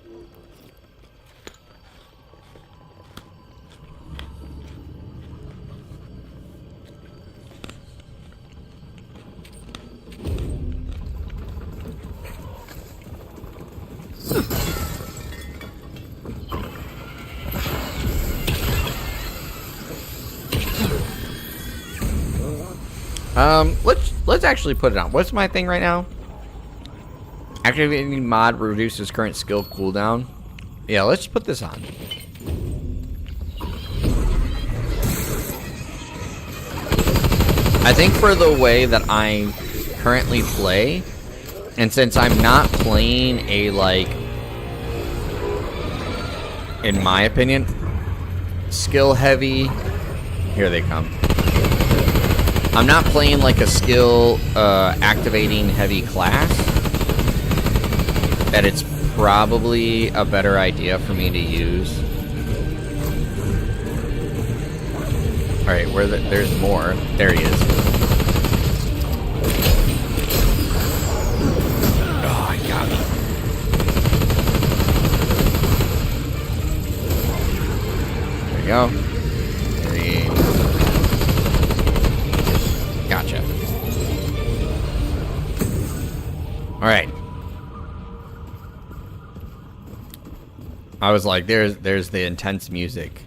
Let's actually put it on. What's my thing right now? Activating mod reduces current skill cooldown. Yeah, let's put this on. I think for the way that I currently play, and since I'm not playing a, like, in my opinion, skill heavy, here they come. I'm not playing like a skill activating heavy class, that it's probably a better idea for me to use. Alright, there's more. There he is. Oh, I got him. There we go. Gotcha. Alright. I was like, there's the intense music.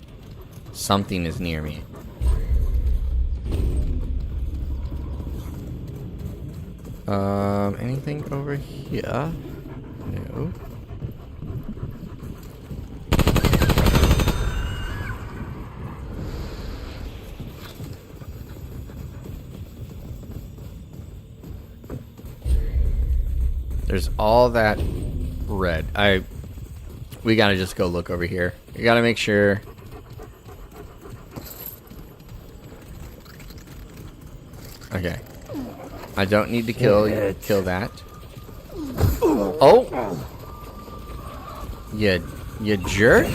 Something is near me. Anything over here? No. There's all that red. We gotta just go look over here. We gotta make sure. Okay. I don't need to kill that. Oh! You jerk?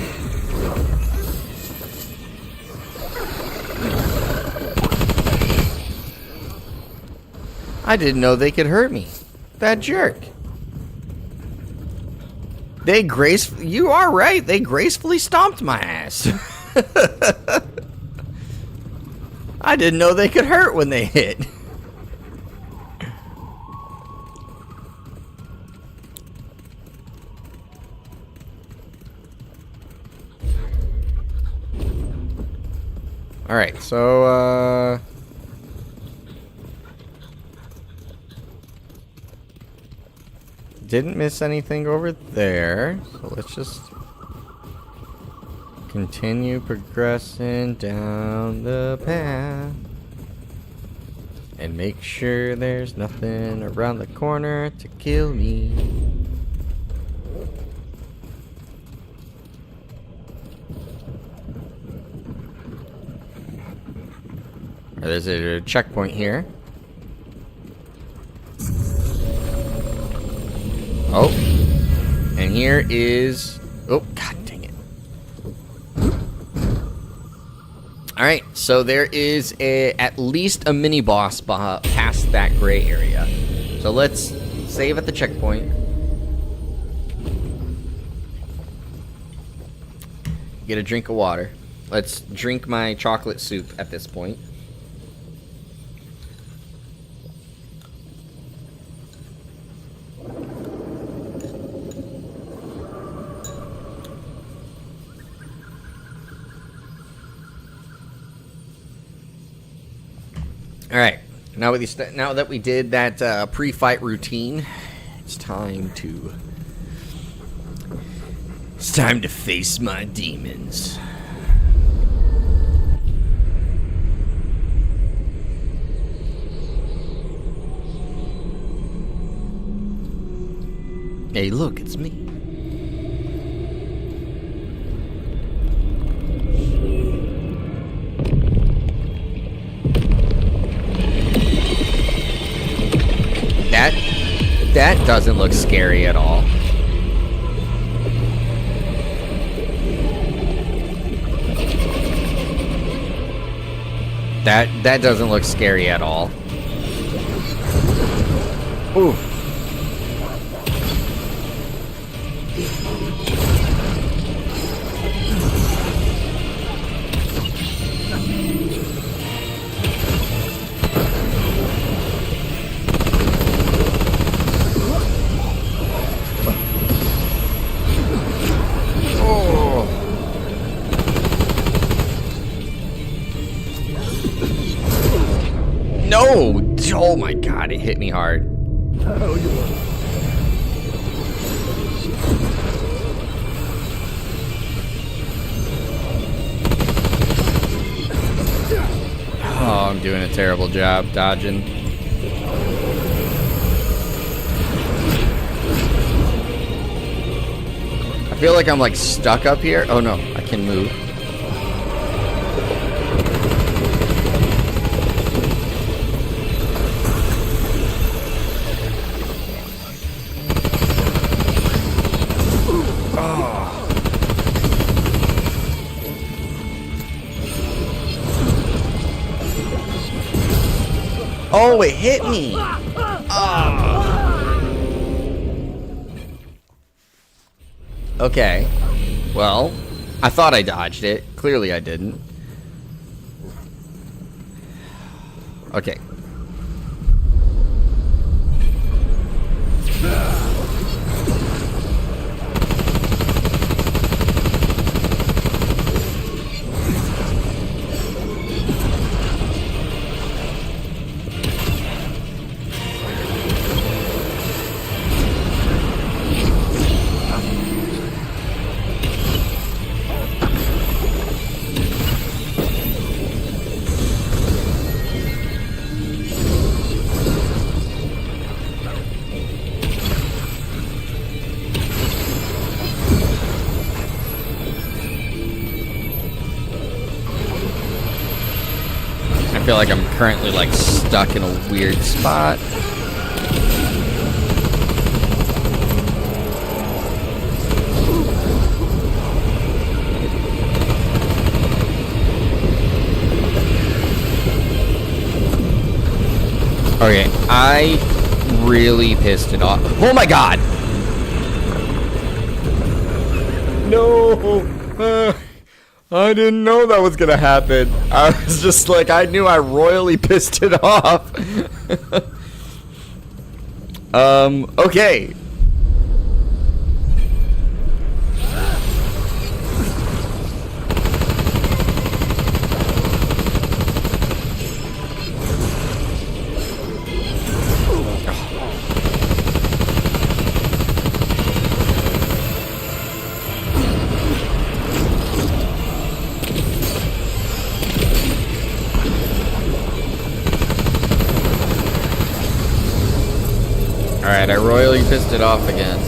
I didn't know they could hurt me. That jerk. You are right. They gracefully stomped my ass. I didn't know they could hurt when they hit. Alright, so, didn't miss anything over there, so let's just continue progressing down the path. And make sure there's nothing around the corner to kill me. There's a checkpoint here. Oh. And here is... Oh, god dang it. Alright, so there is at least a mini-boss past that gray area. So let's save at the checkpoint. Get a drink of water. Let's drink my chocolate soup at this point. Alright, now that we did that pre-fight routine, it's time to face my demons. Hey, look, it's me. That doesn't look scary at all. That doesn't look scary at all. Ooh. No! Oh my god, it hit me hard. Oh, I'm doing a terrible job dodging. I feel like I'm like stuck up here. Oh no, I can move. Oh, it hit me! Oh. Okay. Well, I thought I dodged it. Clearly I didn't. Okay. I feel like I'm currently like stuck in a weird spot. Okay, I really pissed it off. Oh my god! No! I didn't know that was gonna happen. I was just like, I knew I royally pissed it off. Okay. Alright, I royally pissed it off again.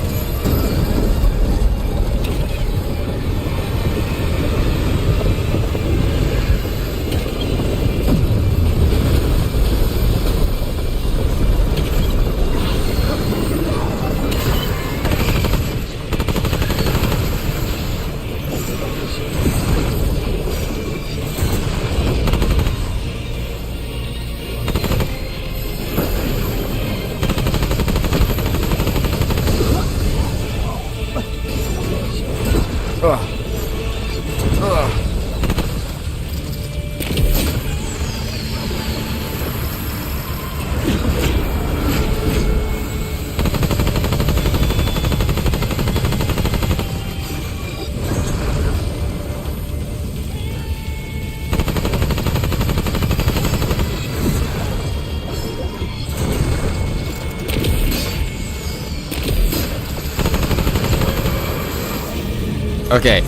Okay.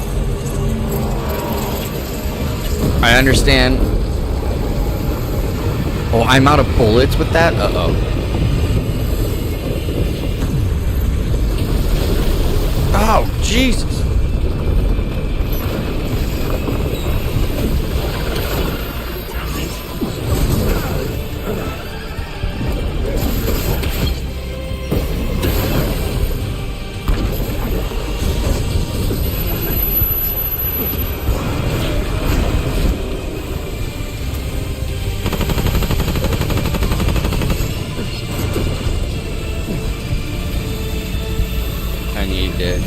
I understand. Oh, I'm out of bullets with that? Uh-oh. Oh, Jesus. I need it.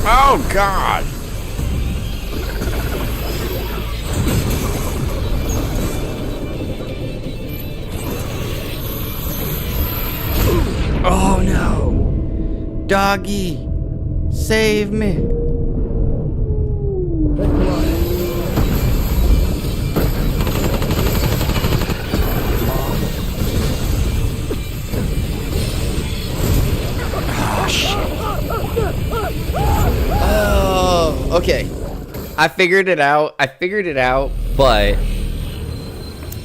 Oh, God. Oh, no. Doggy, save me. Oh, shit. Oh, okay. I figured it out. But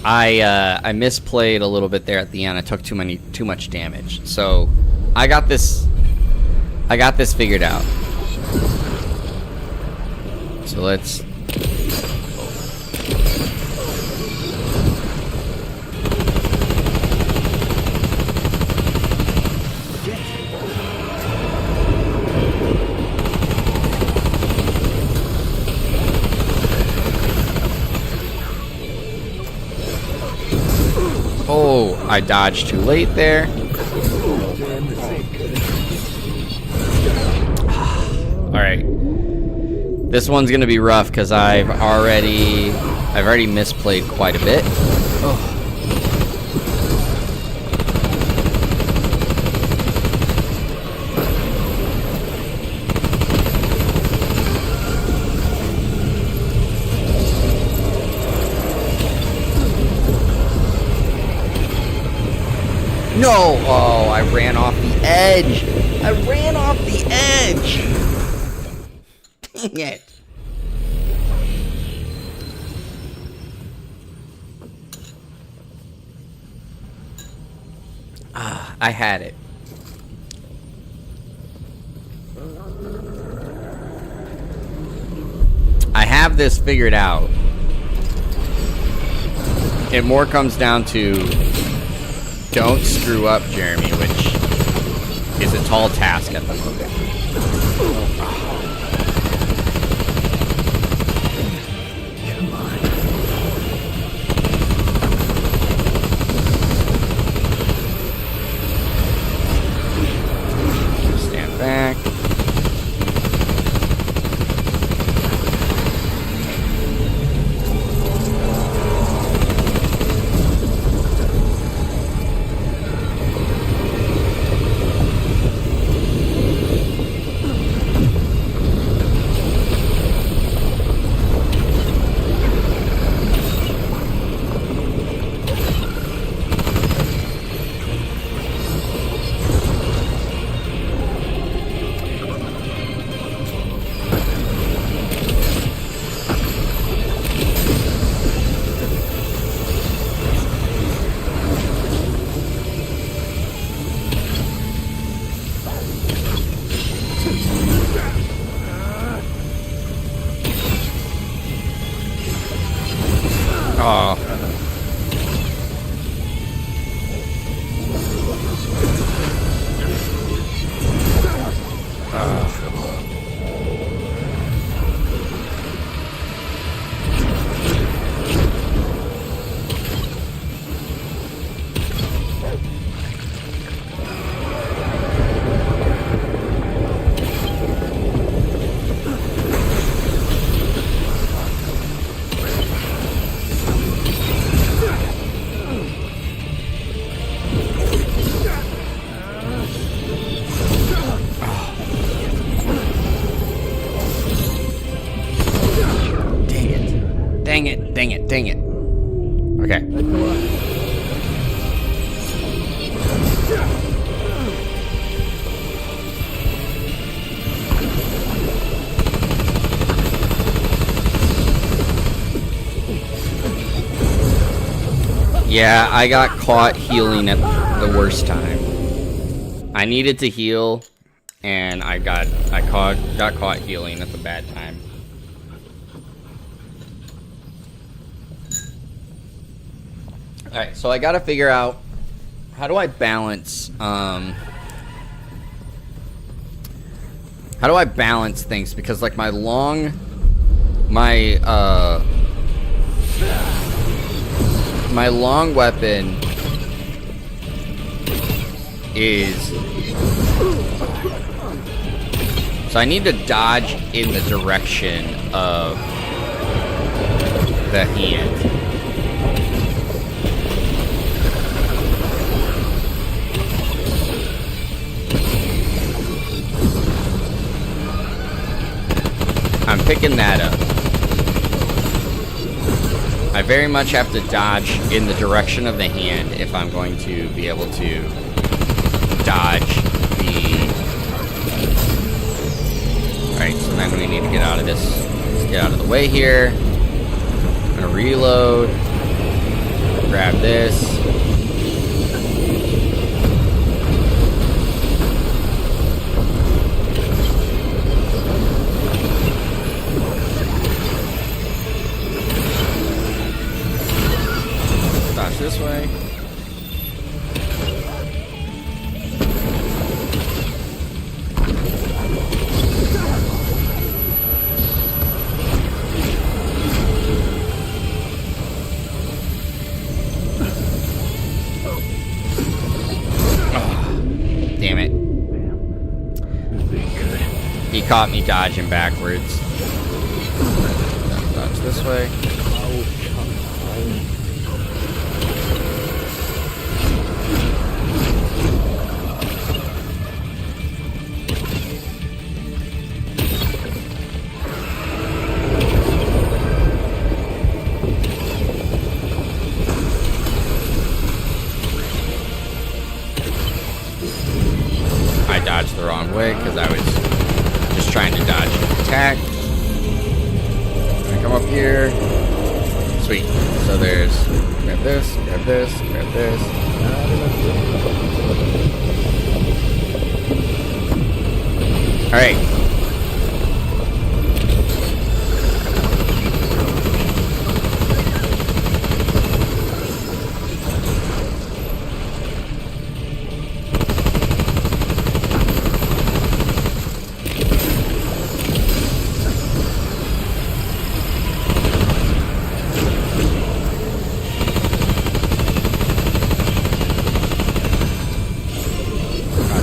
I misplayed a little bit there at the end. I took too much damage. So I got this figured out. So let's Oh, I dodged too late there. Alright. This one's gonna be rough because I've already misplayed quite a bit. Oh. No! Oh, I ran off the edge. Dang it. Ah, I had it. I have this figured out. It more comes down to don't screw up, Jeremy, which is a tall task at the moment. Stand back. Yeah, I got caught healing at the worst time. I needed to heal, and I got caught healing at the bad time. All right, so I got to figure out how do I balance things, because like my long weapon is, so I need to dodge in the direction of the hand. I'm picking that up. I very much have to dodge in the direction of the hand if I'm going to be able to dodge the... Alright, so then we need to get out of this. Let's get out of the way here. I'm gonna reload. Grab this. This way. Oh, damn it. He caught me dodging backwards. Dodge this way. Dodged the wrong way because I was just trying to dodge an attack. I come up here. Sweet. So there's grab this, grab this, grab this. Alright.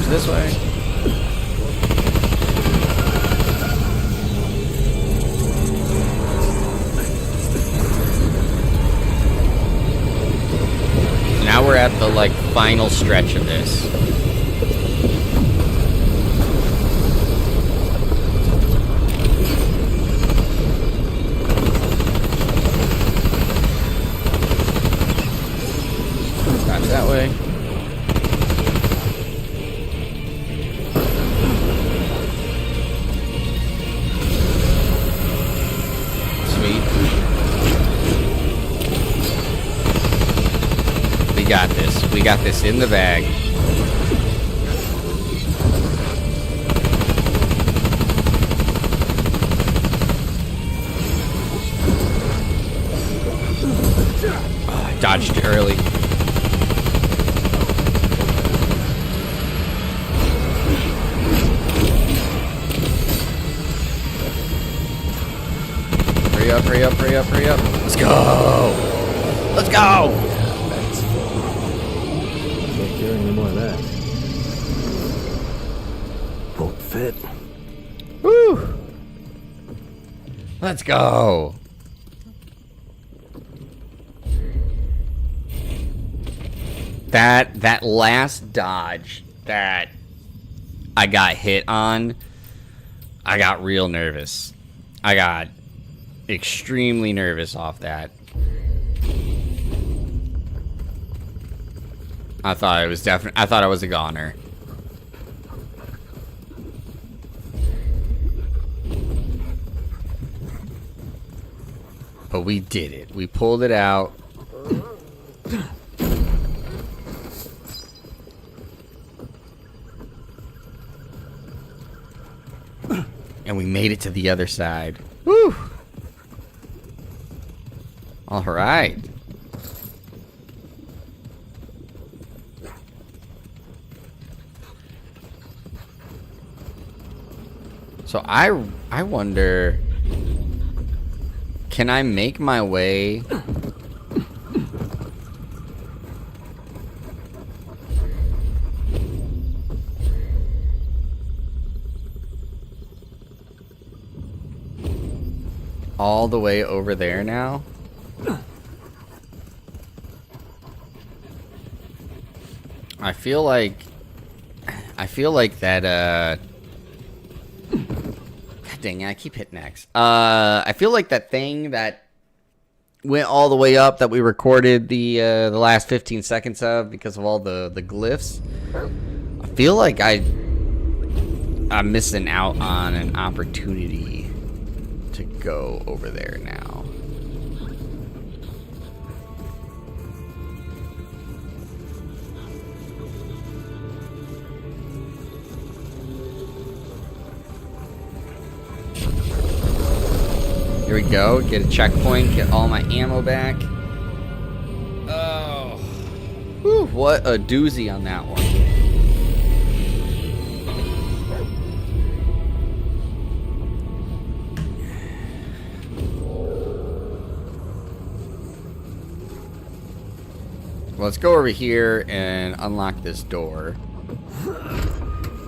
This way. Now we're at the like final stretch of this. Dodge that way. We got this. We got this in the bag. Oh, I dodged early. Hurry up, hurry up, hurry up, hurry up. Let's go! Let's go! Can't carry any more of that. Won't fit. Woo! Let's go! That last dodge that I got hit on, I got real nervous. I got extremely nervous off that. I thought I was a goner. But we did it. We pulled it out. And we made it to the other side. Woo! Alright. So I wonder, can I make my way all the way over there now? I feel like that God dang it, I keep hitting X. I feel like that thing that went all the way up that we recorded the last 15 seconds of because of all the glyphs. I feel like I'm missing out on an opportunity to go over there now. Here we go. Get a checkpoint. Get all my ammo back. Oh. Whew, what a doozy on that one. Let's go over here and unlock this door.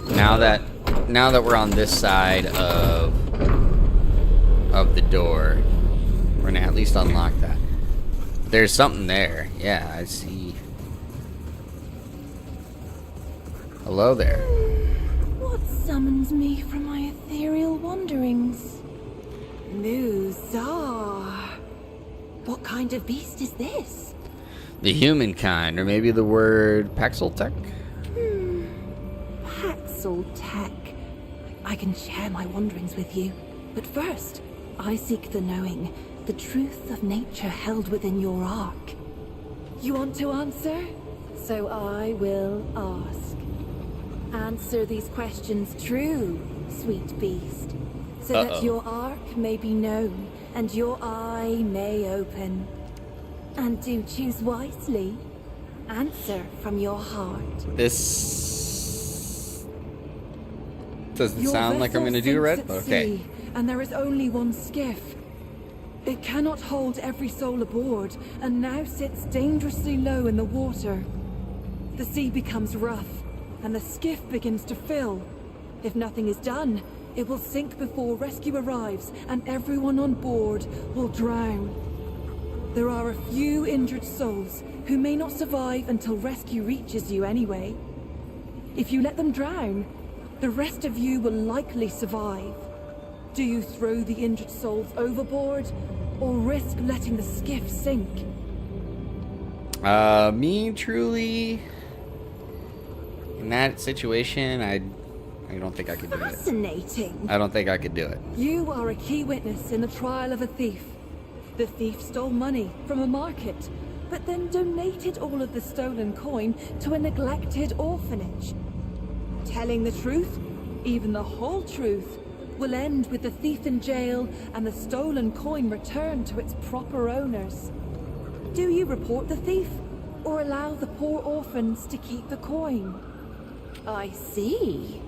Now that we're on this side of the door, we're gonna at least unlock that. There's something there. Yeah, I see. Hello there. What summons me from my ethereal wanderings? Muzar. What kind of beast is this? The humankind, or maybe the word Paxeltech? Paxeltech. I can share my wanderings with you. But first, I seek the knowing, the truth of nature held within your ark. You want to answer? So I will ask. Answer these questions true, sweet beast, so that your ark may be known and your eye may open. And do choose wisely. Answer from your heart. This doesn't Your sound like I'm vessel gonna do right. sinks at Okay. sea, and there is only one skiff. It cannot hold every soul aboard, and now sits dangerously low in the water. The sea becomes rough, and the skiff begins to fill. If nothing is done, it will sink before rescue arrives, and everyone on board will drown. There are a few injured souls who may not survive until rescue reaches you anyway. If you let them drown, the rest of you will likely survive. Do you throw the injured souls overboard, or risk letting the skiff sink? Me truly, in that situation, I don't think I could do it. Fascinating. I don't think I could do it. You are a key witness in the trial of a thief. The thief stole money from a market, but then donated all of the stolen coin to a neglected orphanage. Telling the truth, even the whole truth, will end with the thief in jail and the stolen coin returned to its proper owners. Do you report the thief, or allow the poor orphans to keep the coin? I see.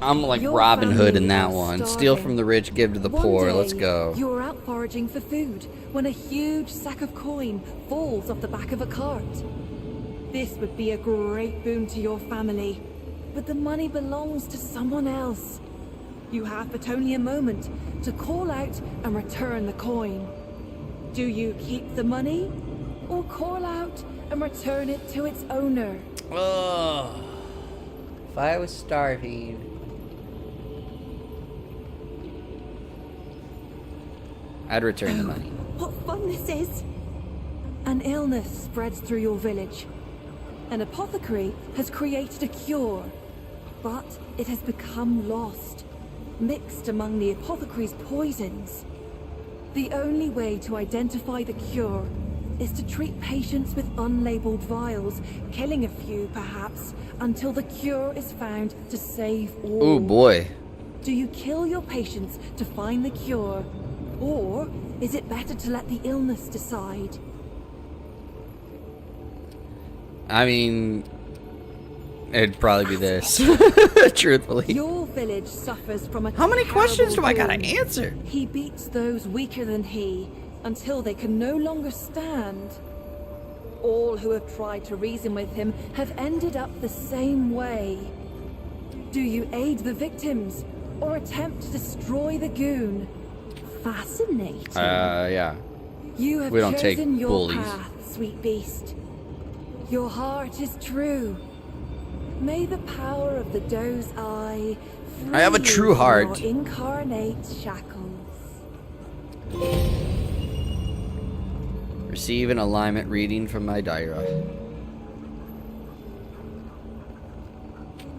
I'm like Your Robin Hood in family that are one. starving. Steal from the rich, give to the One poor. day, Let's go. You are out foraging for food when a huge sack of coin falls off the back of a cart. This would be a great boon to your family, but the money belongs to someone else. You have but only a moment to call out and return the coin. Do you keep the money, or call out and return it to its owner? Oh, if I was starving, I'd return the money. What fun this is! An illness spreads through your village. An apothecary has created a cure, but it has become lost, mixed among the apothecary's poisons. The only way to identify the cure is to treat patients with unlabeled vials, killing a few perhaps, until the cure is found to save all. Oh boy. Do you kill your patients to find the cure? Or is it better to let the illness decide? I mean, it'd probably be this, truthfully. Your village suffers from a How many questions do I terrible gotta wound. answer? He beats those weaker than he until they can no longer stand. All who have tried to reason with him have ended up the same way. Do you aid the victims or attempt to destroy the goon? Fascinating. Yeah. You have We don't take chosen your bullies. path, sweet beast. Your heart is true. May the power of the doe's eye free I have a true you from heart. your incarnate shackles. Receive an alignment reading from my diary.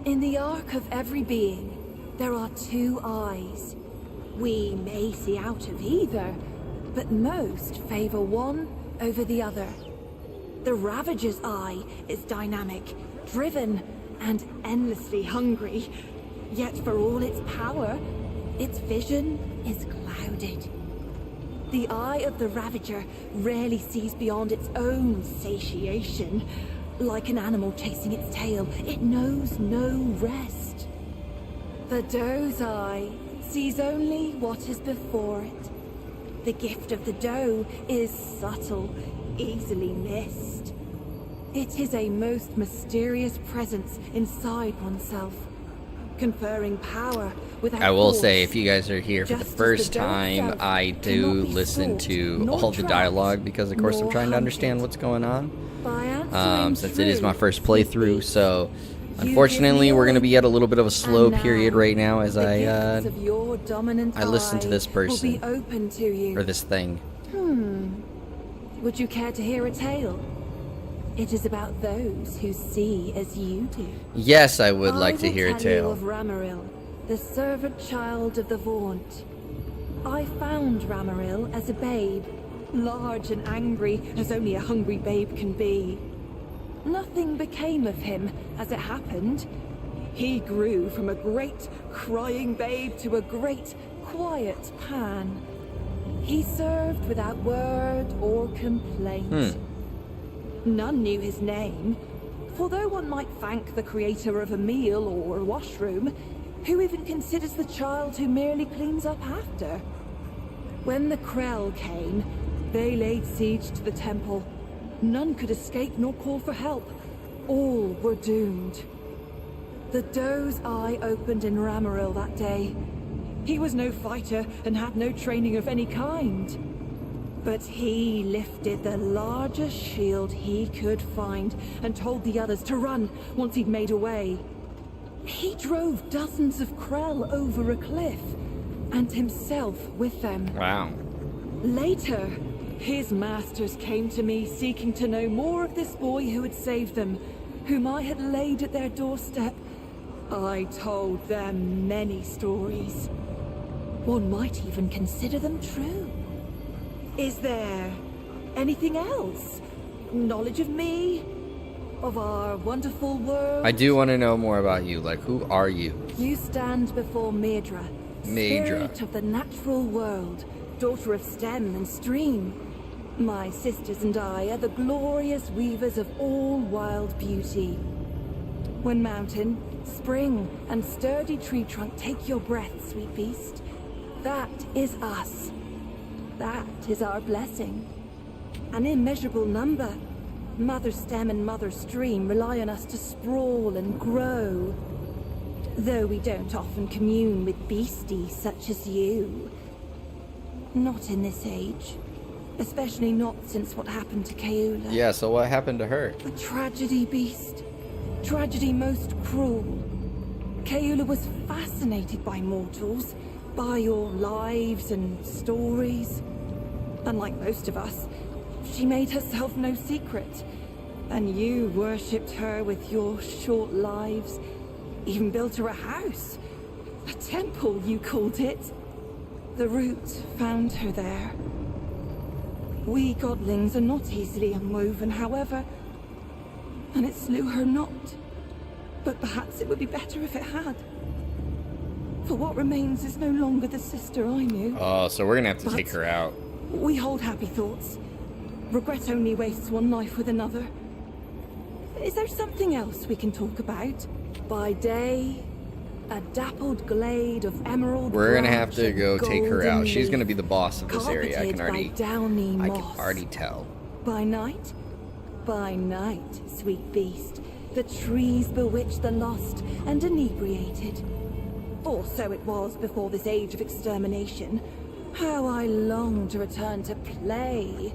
In the arc of every being, there are two eyes. We may see out of either, but most favor one over the other. The Ravager's eye is dynamic, driven, and endlessly hungry. Yet for all its power, its vision is clouded. The eye of the Ravager rarely sees beyond its own satiation. Like an animal chasing its tail, it knows no rest. The doe's eye sees only what is before it. The gift of the doe is subtle, easily missed. It is a most mysterious presence inside oneself, conferring power without I will force. say, if you guys are here for the Just as first the doe time, self I do cannot be listen sought, to nor all the tracked, dialogue because, of course, I'm nor trying to understand hunted. what's going on. By answering Since it is my truth, first sweet playthrough, beast, so you unfortunately, give me we're going to all, be at a little bit of a slow and now period right now as the I gifts of your dominant listen to eye this person. will be open to you. or this thing. Would you care to hear a tale? It is about those who see as you do. Yes, I would like to will hear a tell tale. You of Ramaril, the servant child of the Vaunt. I found Ramaril as a babe, large and angry as only a hungry babe can be. Nothing became of him as it happened. He grew from a great crying babe to a great quiet Pan. He served without word or complaint. None knew his name, for though one might thank the creator of a meal or a washroom, who even considers the child who merely cleans up after? When the Krell came, they laid siege to the temple. None could escape nor call for help. All were doomed. The doe's eye opened in Ramaril that day. He was no fighter and had no training of any kind. But he lifted the largest shield he could find and told the others to run once he'd made away. He drove dozens of Krell over a cliff, and himself with them. Wow. Later, his masters came to me seeking to know more of this boy who had saved them, whom I had laid at their doorstep. I told them many stories. One might even consider them true. Is there anything else? Knowledge of me? Of our wonderful world? I do want to know more about you. Like, who are you? You stand before Maedra, spirit of the natural world, daughter of stem and stream. My sisters and I are the glorious weavers of all wild beauty. When mountain, spring, and sturdy tree trunk take your breath, sweet beast, that is us. That is our blessing. An immeasurable number. Mother stem and mother stream rely on us to sprawl and grow. Though we don't often commune with beasties such as you. Not in this age. Especially not since what happened to Keula. Yeah, so what happened to her? A tragedy, beast. Tragedy most cruel. Keula was fascinated by mortals, by your lives and stories. Unlike most of us, she made herself no secret. And you worshipped her with your short lives. Even built her a house. A temple, you called it. The root found her there. We godlings are not easily unwoven, however. And it slew her not. But perhaps it would be better if it had. For what remains is no longer the sister I knew. Oh, so we're gonna have to take But- her out. We hold happy thoughts. Regret only wastes one life with another. Is there something else we can talk about? By day, a dappled glade of emerald. We're gonna have branch to and go take her out. golden She's gonna leaf, be the boss of this area. I can carpeted by downy I can moss. already tell. By night? By night, sweet beast. The trees bewitch the lost and inebriated. Or so it was before this age of extermination. How I long to return to play.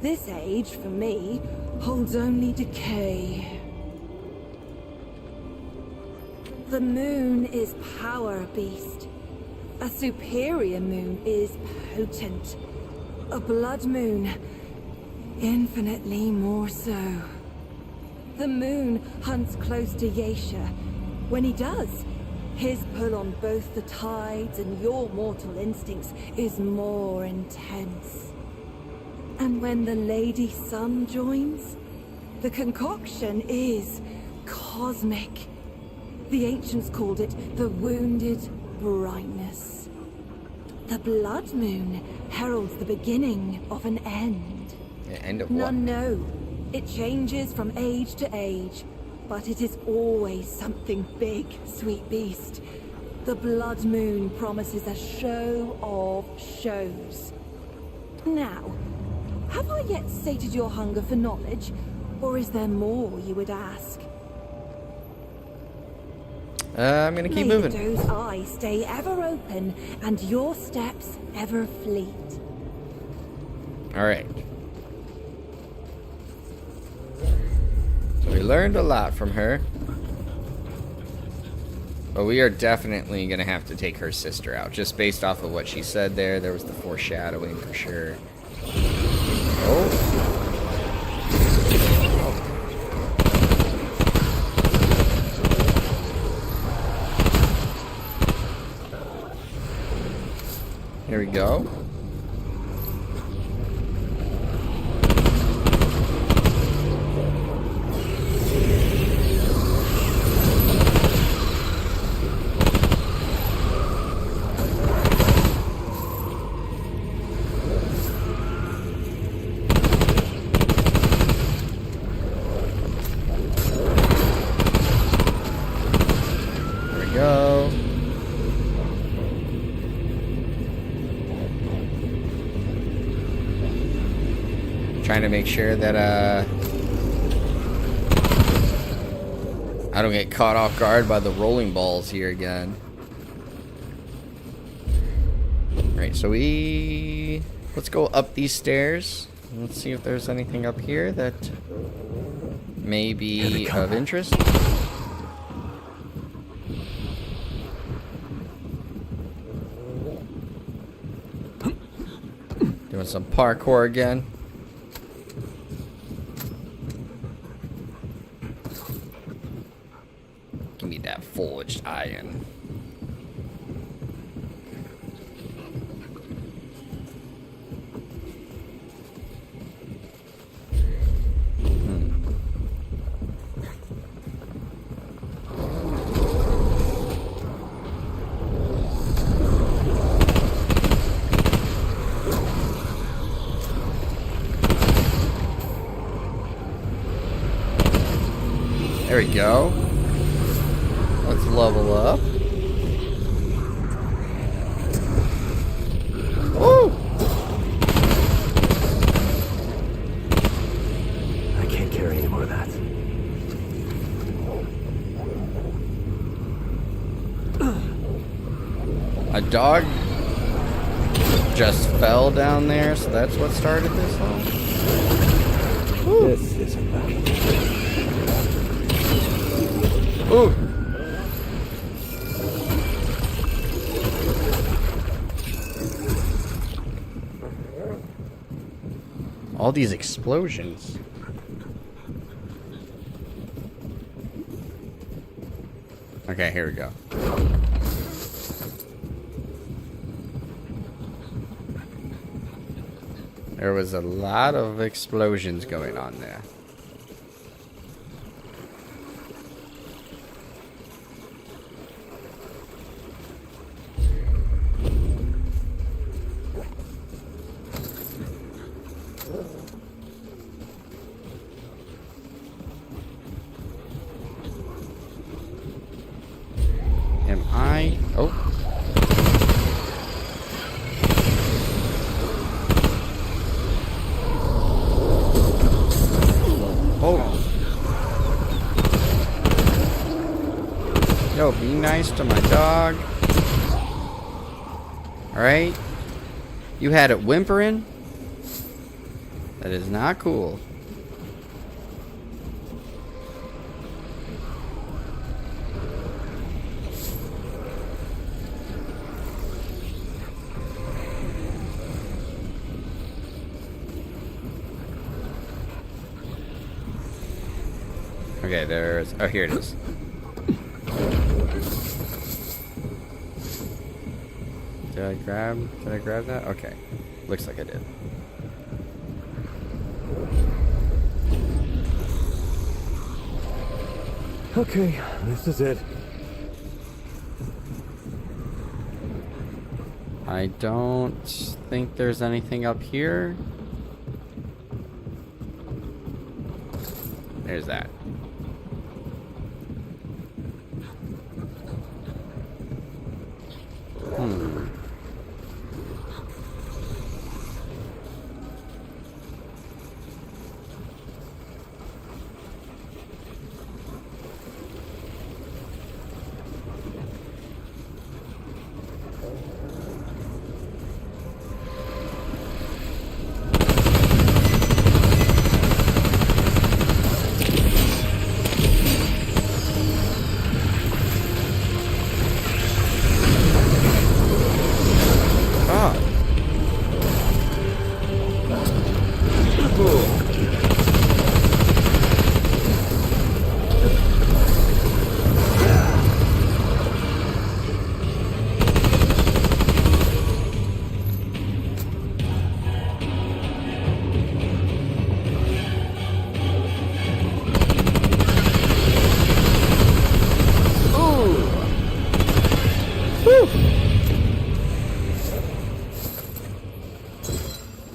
This age, for me, holds only decay. The moon is power, beast. A superior moon is potent. A blood moon, infinitely more so. The moon hunts close to Yesha. When he does, his pull on both the tides and your mortal instincts is more intense. And when the Lady Sun joins, the concoction is cosmic. The ancients called it the wounded brightness. The blood moon heralds the beginning of an end. The end of what? None know. It changes from age to age, but it is always something big, sweet beast. The blood moon promises a show of shows. Now, have I yet sated your hunger for knowledge, or is there more you would ask? I'm gonna keep May moving. those eyes stay ever open and your steps ever fleet. All right. So we learned a lot from her. But we are definitely going to have to take her sister out. Just based off of what she said there. There was the foreshadowing for sure. Oh. Here we go. There we go. Trying to make sure that I don't get caught off guard by the rolling balls here again. Right, so let's go up these stairs. Let's see if there's anything up here that may be of interest. Doing some parkour again. Give me that forged iron. There we go. Let's level up. Woo! I can't carry any more of that. A dog just fell down there, so that's what started this all. This isn't lucky. Ooh! All these explosions. Okay, here we go. There was a lot of explosions going on there. my... Oh. Oh. Yo, be nice to my dog. Alright. You had it whimpering? That is not cool. Okay, there's... Oh, here it is. Did I grab that? Okay. Looks like I did. Okay, this is it. I don't think there's anything up here. There's that.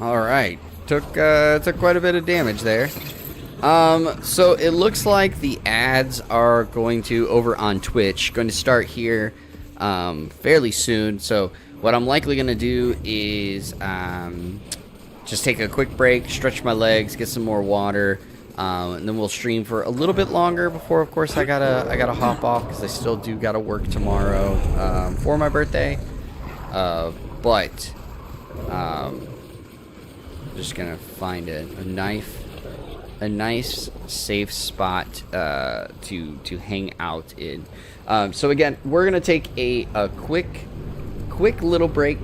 Alright. Took quite a bit of damage there. So it looks like the ads are going to, over on Twitch, going to start here fairly soon. So what I'm likely going to do is just take a quick break, stretch my legs, get some more water, and then we'll stream for a little bit longer before, of course, I gotta hop off because I still do gotta work tomorrow for my birthday. But just gonna find a nice safe spot to hang out in. So again, we're gonna take a quick little break,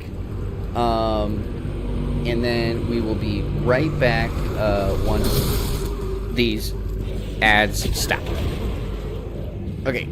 and then we will be right back once these ads stop. Okay.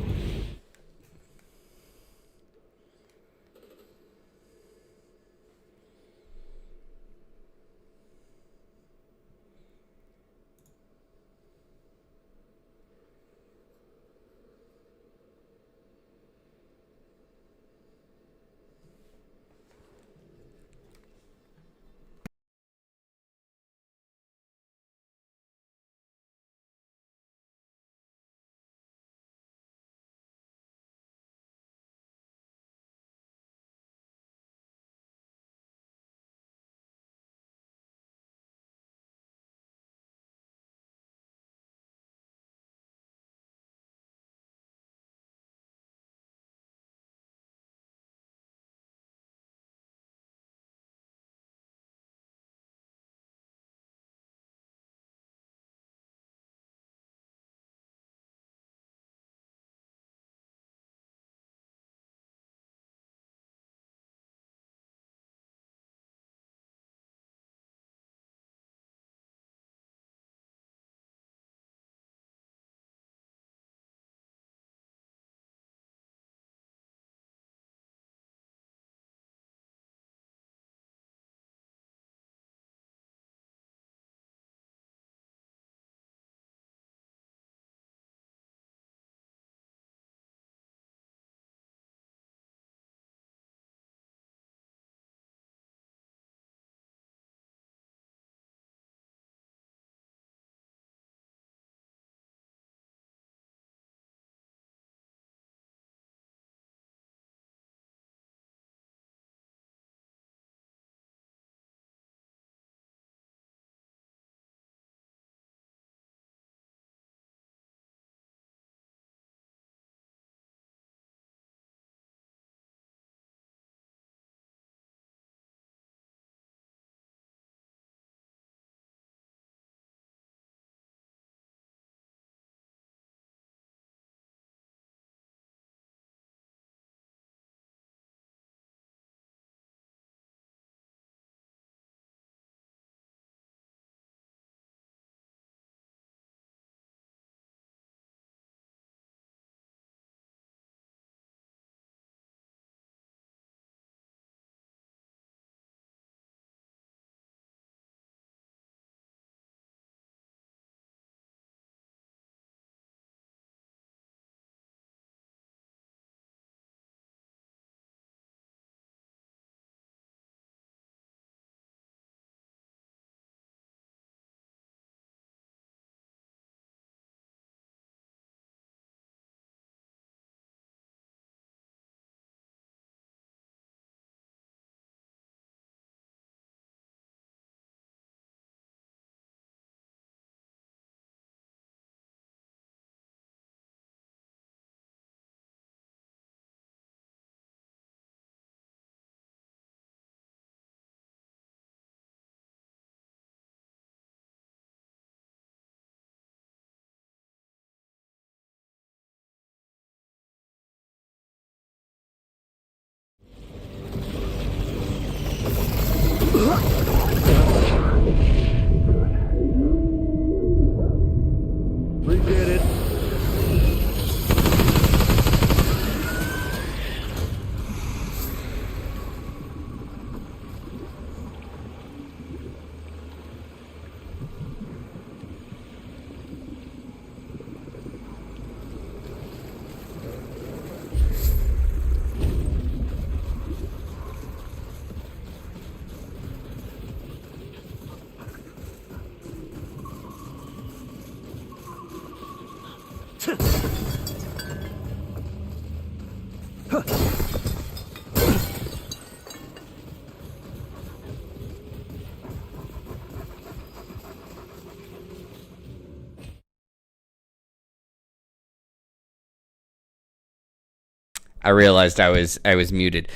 I realized I was muted.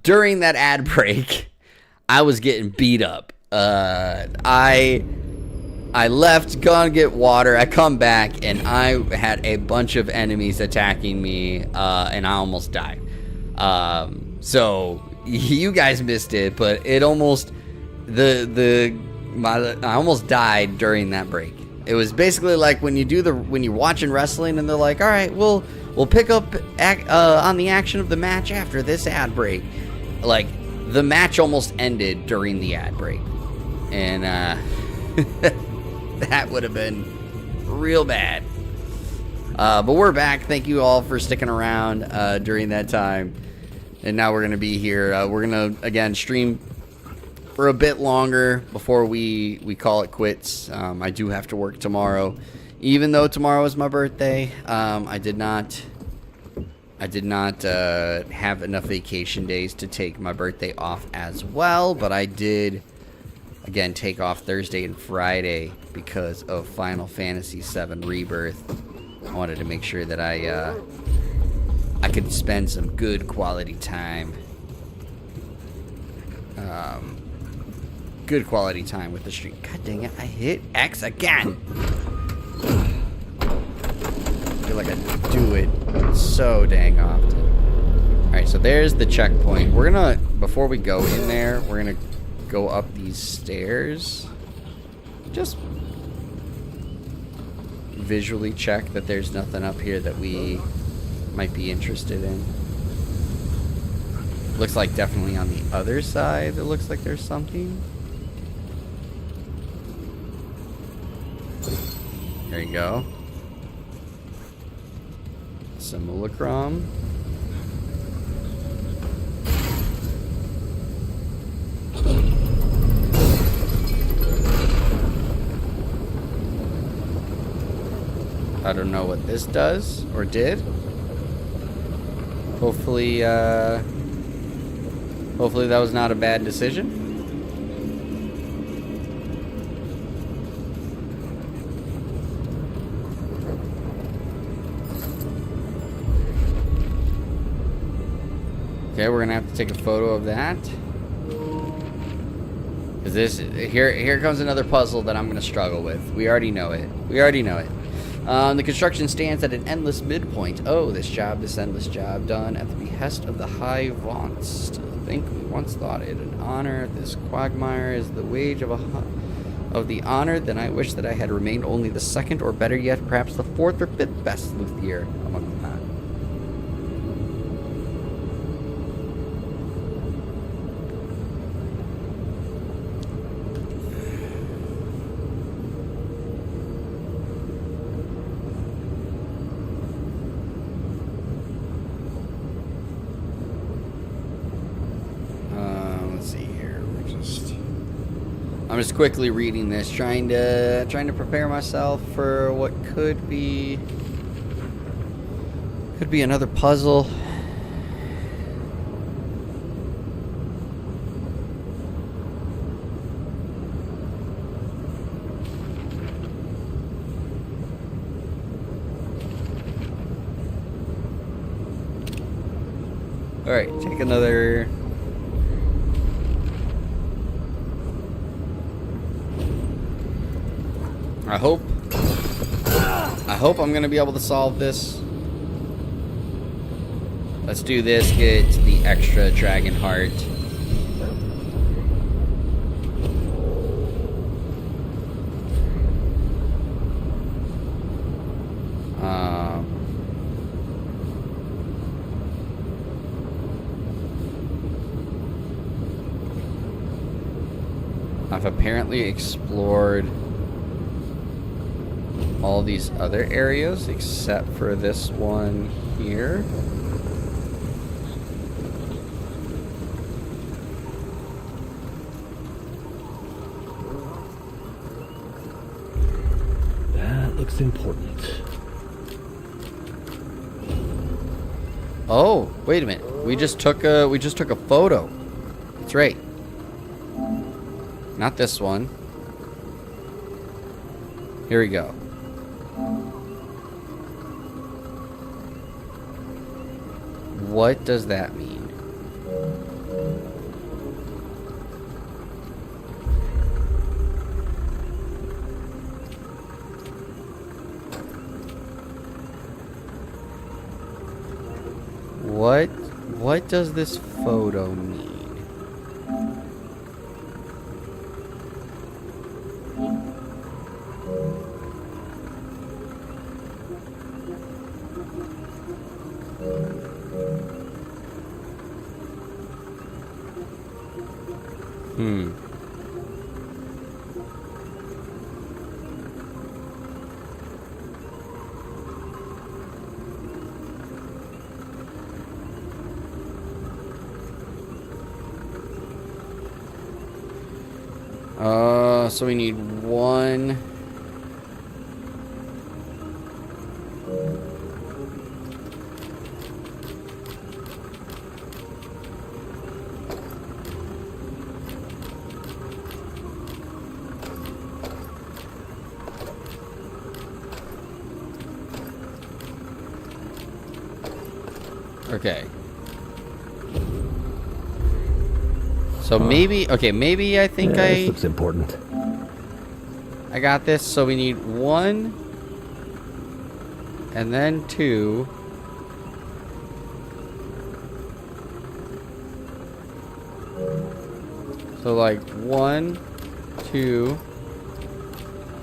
During that ad break, I was getting beat up. I left, gone get water. I come back and I had a bunch of enemies attacking me, and I almost died. So you guys missed it, but it almost I almost died during that break. It was basically like when you're watching wrestling and they're like, all right, we'll pick up on the action of the match after this ad break. Like, the match almost ended during the ad break. And that would have been real bad. But we're back. Thank you all for sticking around during that time. And now we're going to be here. We're going to, again, stream for a bit longer before we call it quits. I do have to work tomorrow. Even though tomorrow is my birthday, I did not have enough vacation days to take my birthday off as well. But I did, again, take off Thursday and Friday because of Final Fantasy VII Rebirth. I wanted to make sure that I could spend some good quality time. Good quality time with the stream. God dang it, I hit X again. I feel like I do it so dang often. Alright, so there's the checkpoint. We're gonna, before we go in there, we're gonna go up these stairs. Just visually check that there's nothing up here that we might be interested in. Looks like definitely on the other side, it looks like there's something. There you go. Simulacrum. I don't know what this does or did. Hopefully, hopefully that was not a bad decision. Okay, we're gonna have to take a photo of that. Cause here comes another puzzle that I'm gonna struggle with. We already know it. The construction stands at an endless midpoint. Oh, this endless job, done at the behest of the high vaunts. To think we once thought it an honor. This quagmire is the wage of the honor. Then I wish that I had remained only the second, or better yet, perhaps the fourth or fifth best luthier among the pack. I'm just quickly reading this, trying to prepare myself for what could be another puzzle. All right, take another. I hope I'm gonna be able to solve this. Let's do this, get the extra dragon heart. I've apparently explored all these other areas except for this one here. That looks important. Oh, wait a minute. We just took a photo. That's right. Not this one. Here we go. What does that mean? What does this photo mean? So we need one. Okay. So maybe, okay, maybe I think This looks important. I got this. So we need one, and then two. So like 1, 2.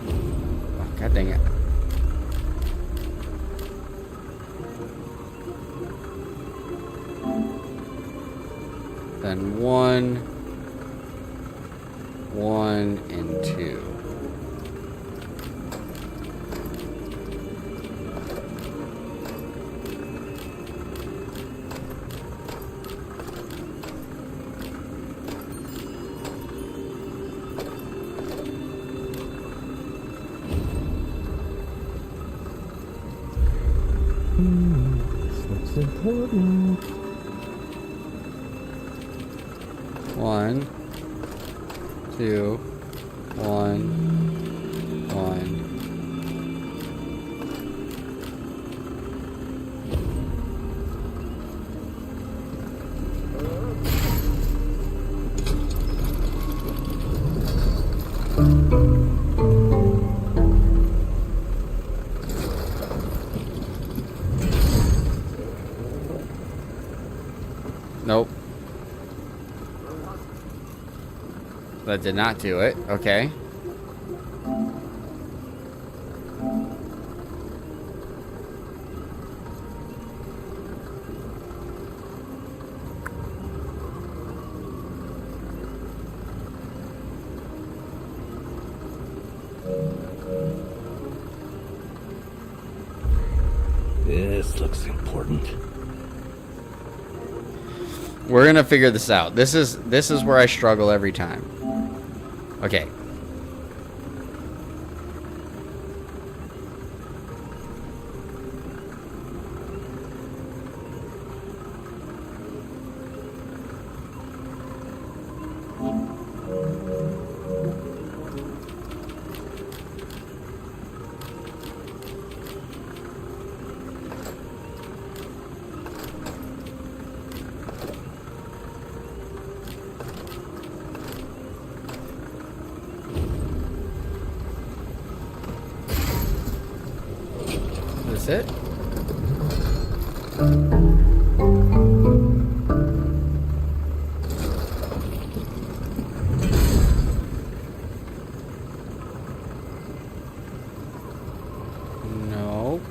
Oh, God dang it. Then 1, 1, and 2. This looks important. 1, 2, 1, 1. Nope. That did not do it. Okay. This looks important. We're gonna figure this out. This is where I struggle every time. Okay. Is this it? No.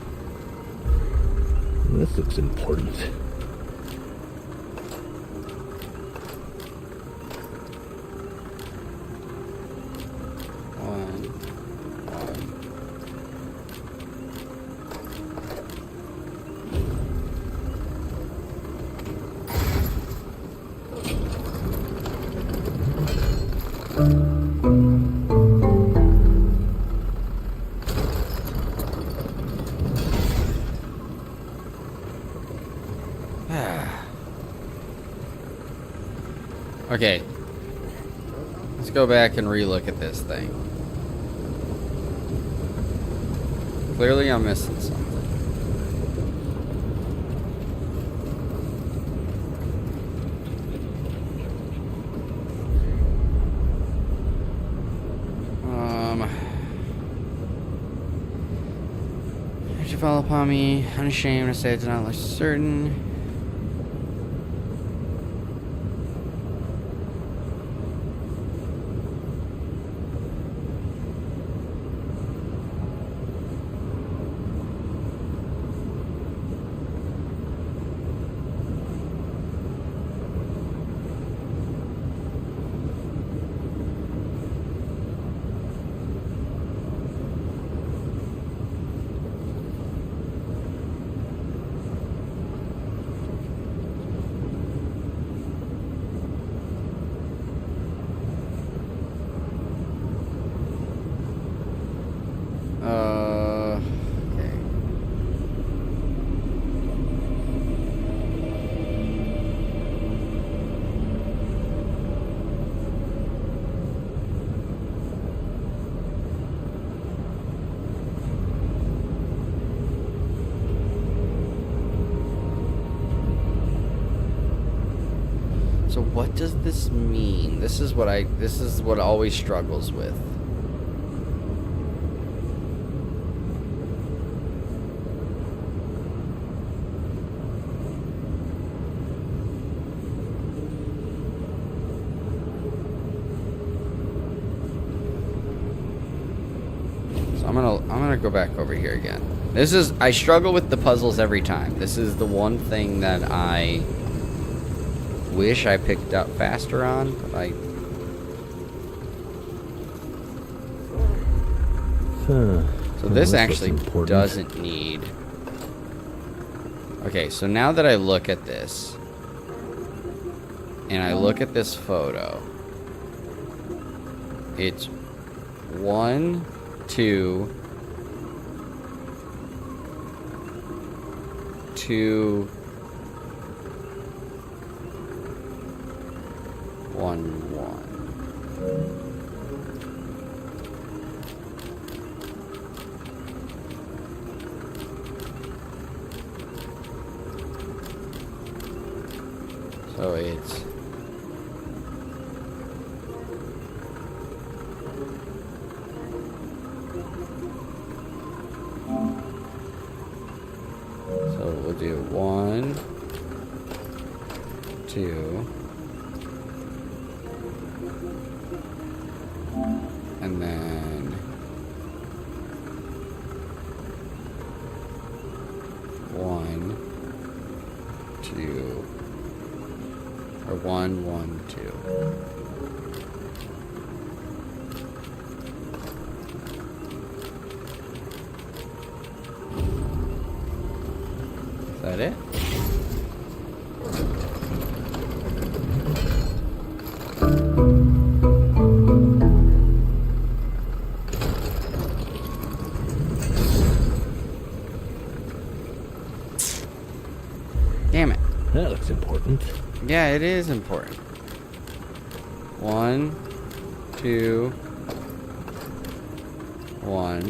This looks important. Okay. Let's go back and relook at this thing. Clearly I'm missing something. Did you fall upon me? Unashamed, I say I did not look certain. Okay. So what does this mean? This is what always struggles with. I'm gonna go back over here again. I struggle with the puzzles every time. This is the one thing that I wish I picked up faster on, but So this actually doesn't need. Okay, so now that I look at this, and I look at this photo, it's 1, 2, 2, 1, 1. So it's we'll do 1, 2, and then 1, 2, or 1, 1, 2. Is that it? Damn it. That looks important. Yeah, it is important. 1, 2, 1,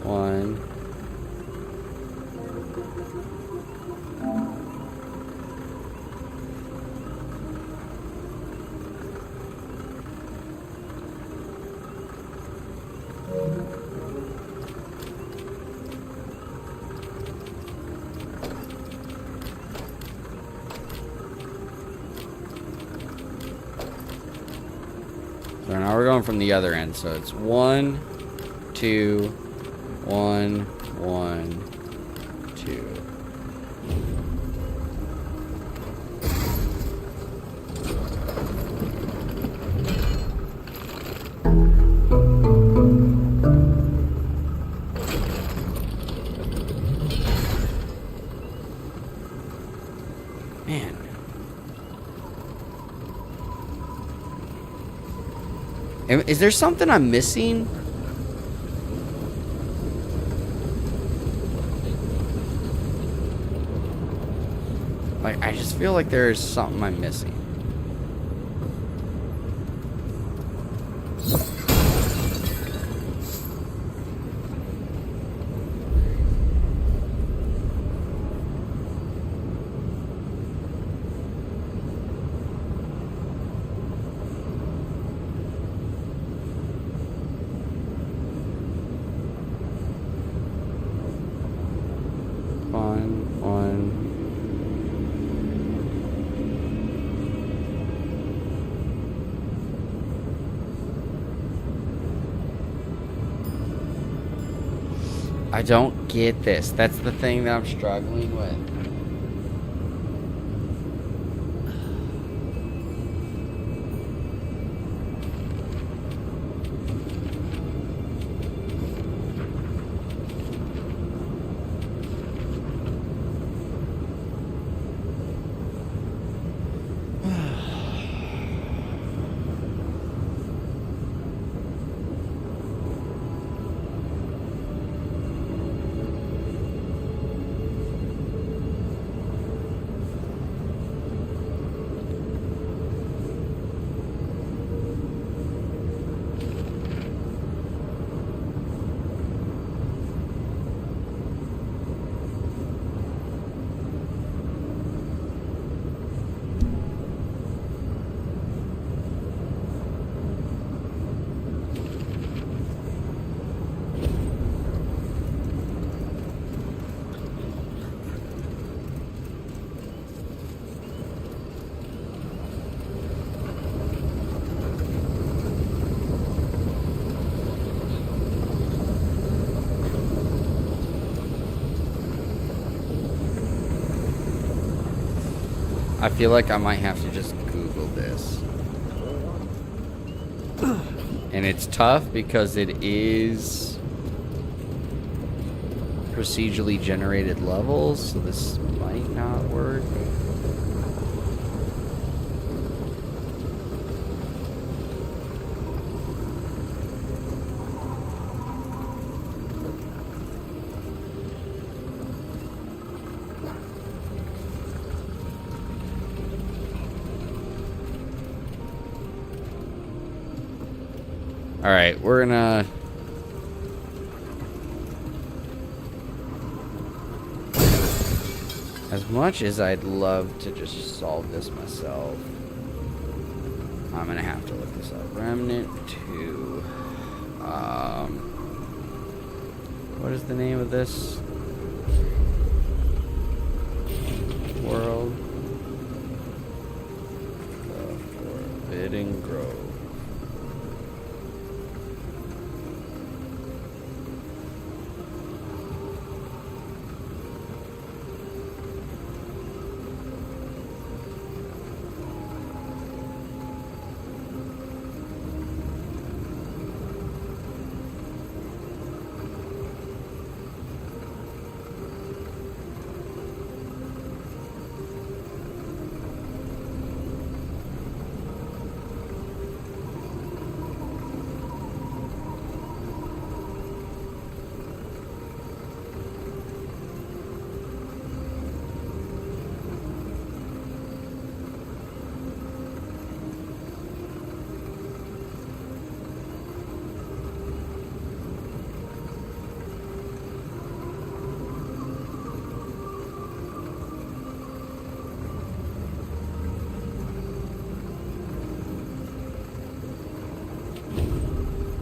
1. So now we're going from the other end. So it's 1, 2, 1, 1, 2. Man. Is there something I'm missing? Like, I just feel like there's something I'm missing. On. I don't get this. That's the thing that I'm struggling with. I feel like I might have to just Google this. And it's tough because it is procedurally generated levels, so this might not work. Alright, we're gonna... As much as I'd love to just solve this myself, I'm gonna have to look this up. Remnant 2. What is the name of this? World. The Forbidden Grove.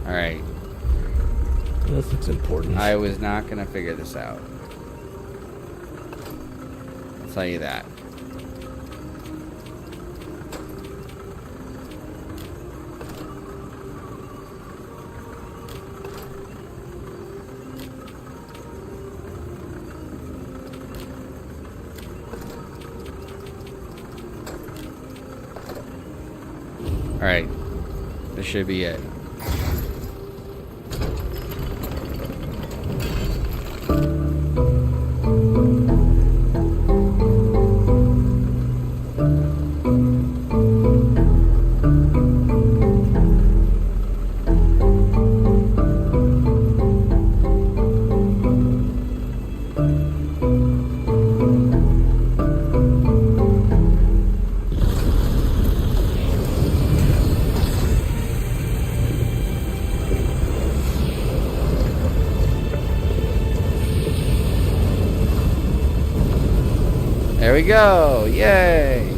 Alright. This looks important. I was not going to figure this out. I'll tell you that. Alright. This should be it. There we go. Yay.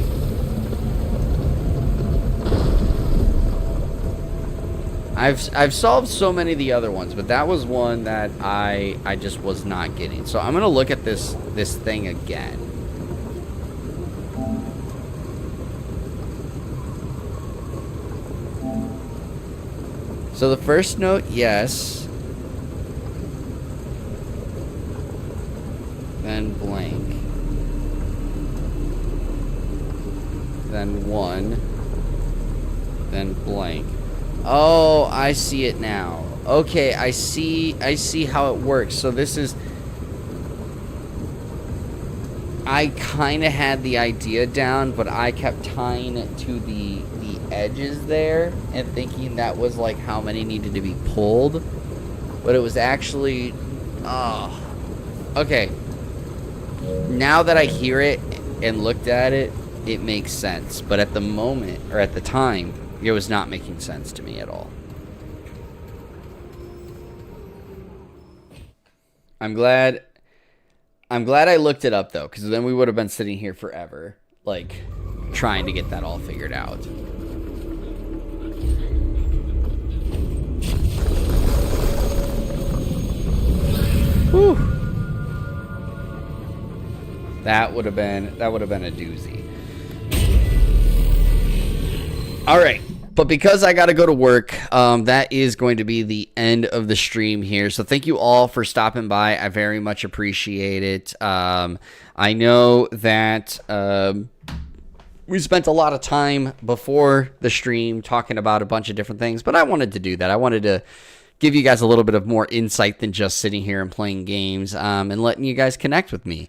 I've solved so many of the other ones, but that was one that I just was not getting. So I'm gonna look at this thing again. So the first note, yes. Then blank. Then 1. Then blank. Oh, I see it now. Okay, I see how it works. So this is... I kind of had the idea down, but I kept tying it to the edges there and thinking that was like how many needed to be pulled. But it was actually... Oh. Okay. Now that I hear it and looked at it, it makes sense. But at the moment, or at the time, it was not making sense to me at all. I'm glad I looked it up though, because then we would have been sitting here forever, like, trying to get that all figured out. Whew. That would have been a doozy. All right. But because I got to go to work, that is going to be the end of the stream here. So thank you all for stopping by. I very much appreciate it. I know that we spent a lot of time before the stream talking about a bunch of different things, but I wanted to do that. I wanted to give you guys a little bit of more insight than just sitting here and playing games, and letting you guys connect with me.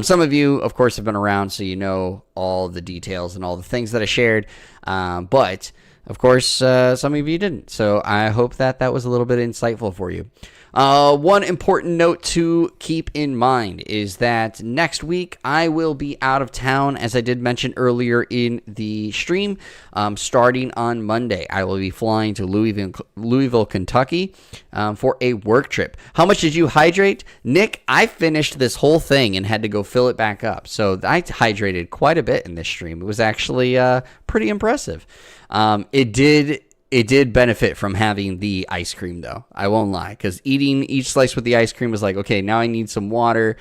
Some of you, of course, have been around, so you know all the details and all the things that I shared. But of course, some of you didn't. So I hope that was a little bit insightful for you. One important note to keep in mind is that next week I will be out of town, as I did mention earlier in the stream. Starting on Monday, I will be flying to Louisville, Kentucky, for a work trip. How much did you hydrate? Nick, I finished this whole thing and had to go fill it back up. So I hydrated quite a bit in this stream. It was actually pretty impressive. It did benefit from having the ice cream, though. I won't lie, because eating each slice with the ice cream was like, okay, now I need some water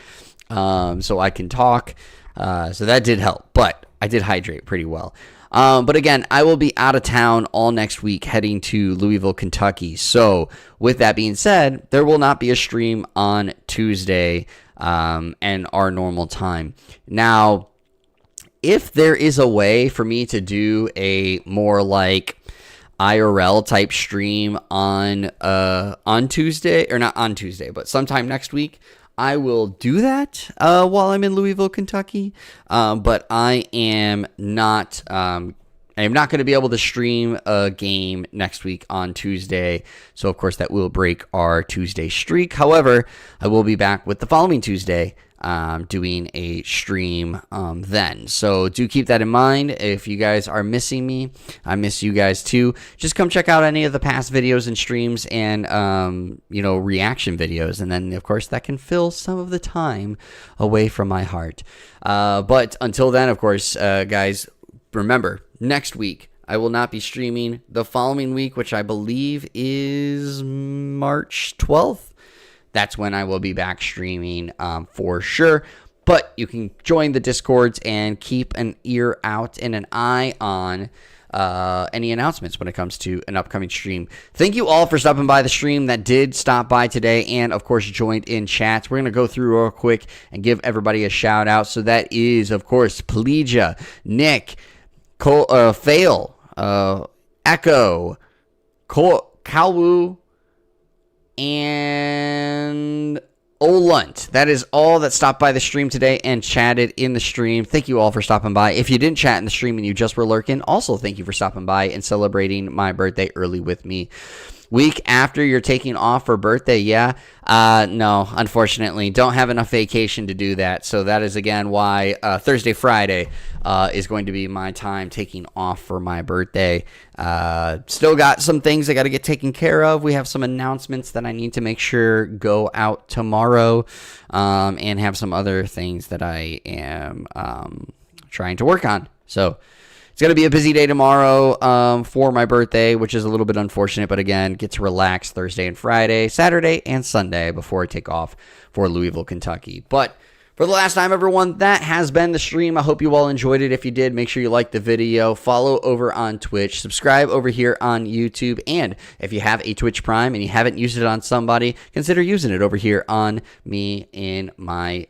so I can talk. So that did help, but I did hydrate pretty well. But again, I will be out of town all next week heading to Louisville, Kentucky. So with that being said, there will not be a stream on Tuesday and our normal time. Now, if there is a way for me to do a more like IRL type stream on Tuesday, or not on Tuesday, but sometime next week, I will do that while I'm in Louisville, Kentucky. But I am not going to be able to stream a game next week on Tuesday. So of course that will break our Tuesday streak. However, I will be back with the following Tuesday, doing a stream then. So do keep that in mind. If you guys are missing me, I miss you guys too. Just come check out any of the past videos and streams and reaction videos, and then of course that can fill some of the time away from my heart. But until then, of course, guys, remember, next week I will not be streaming. The following week, which I believe is March 12th, that's when I will be back streaming for sure. But you can join the Discords and keep an ear out and an eye on any announcements when it comes to an upcoming stream. Thank you all for stopping by the stream that did stop by today and, of course, joined in chats. We're going to go through real quick and give everybody a shout out. So that is, of course, Plegia, Nick, Fail, Echo, Kalwu, and Olunt. That is all that stopped by the stream today and chatted in the stream. Thank you all for stopping by. If you didn't chat in the stream and you just were lurking, also thank you for stopping by and celebrating my birthday early with me. week after you're taking off for birthday, yeah. No, unfortunately, don't have enough vacation to do that. So that is, again, why Thursday, Friday is going to be my time taking off for my birthday. Still got some things I got to get taken care of. We have some announcements that I need to make sure go out tomorrow, and have some other things that I am trying to work on. So it's going to be a busy day tomorrow for my birthday, which is a little bit unfortunate. But again, get to relax Thursday and Friday, Saturday and Sunday before I take off for Louisville, Kentucky. But for the last time, everyone, that has been the stream. I hope you all enjoyed it. If you did, make sure you like the video, follow over on Twitch, subscribe over here on YouTube, and if you have a Twitch Prime and you haven't used it on somebody, consider using it over here on me in my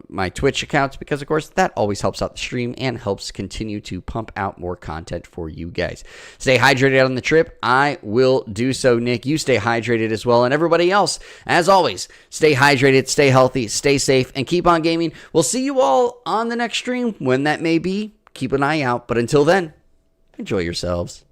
my Twitch accounts, because, of course, that always helps out the stream and helps continue to pump out more content for you guys. Stay hydrated on the trip. I will do so, Nick. You stay hydrated as well, and everybody else, as always, stay hydrated, stay healthy, stay safe, and keep on gaming. We'll see you all on the next stream, when that may be. Keep an eye out. But until then, enjoy yourselves.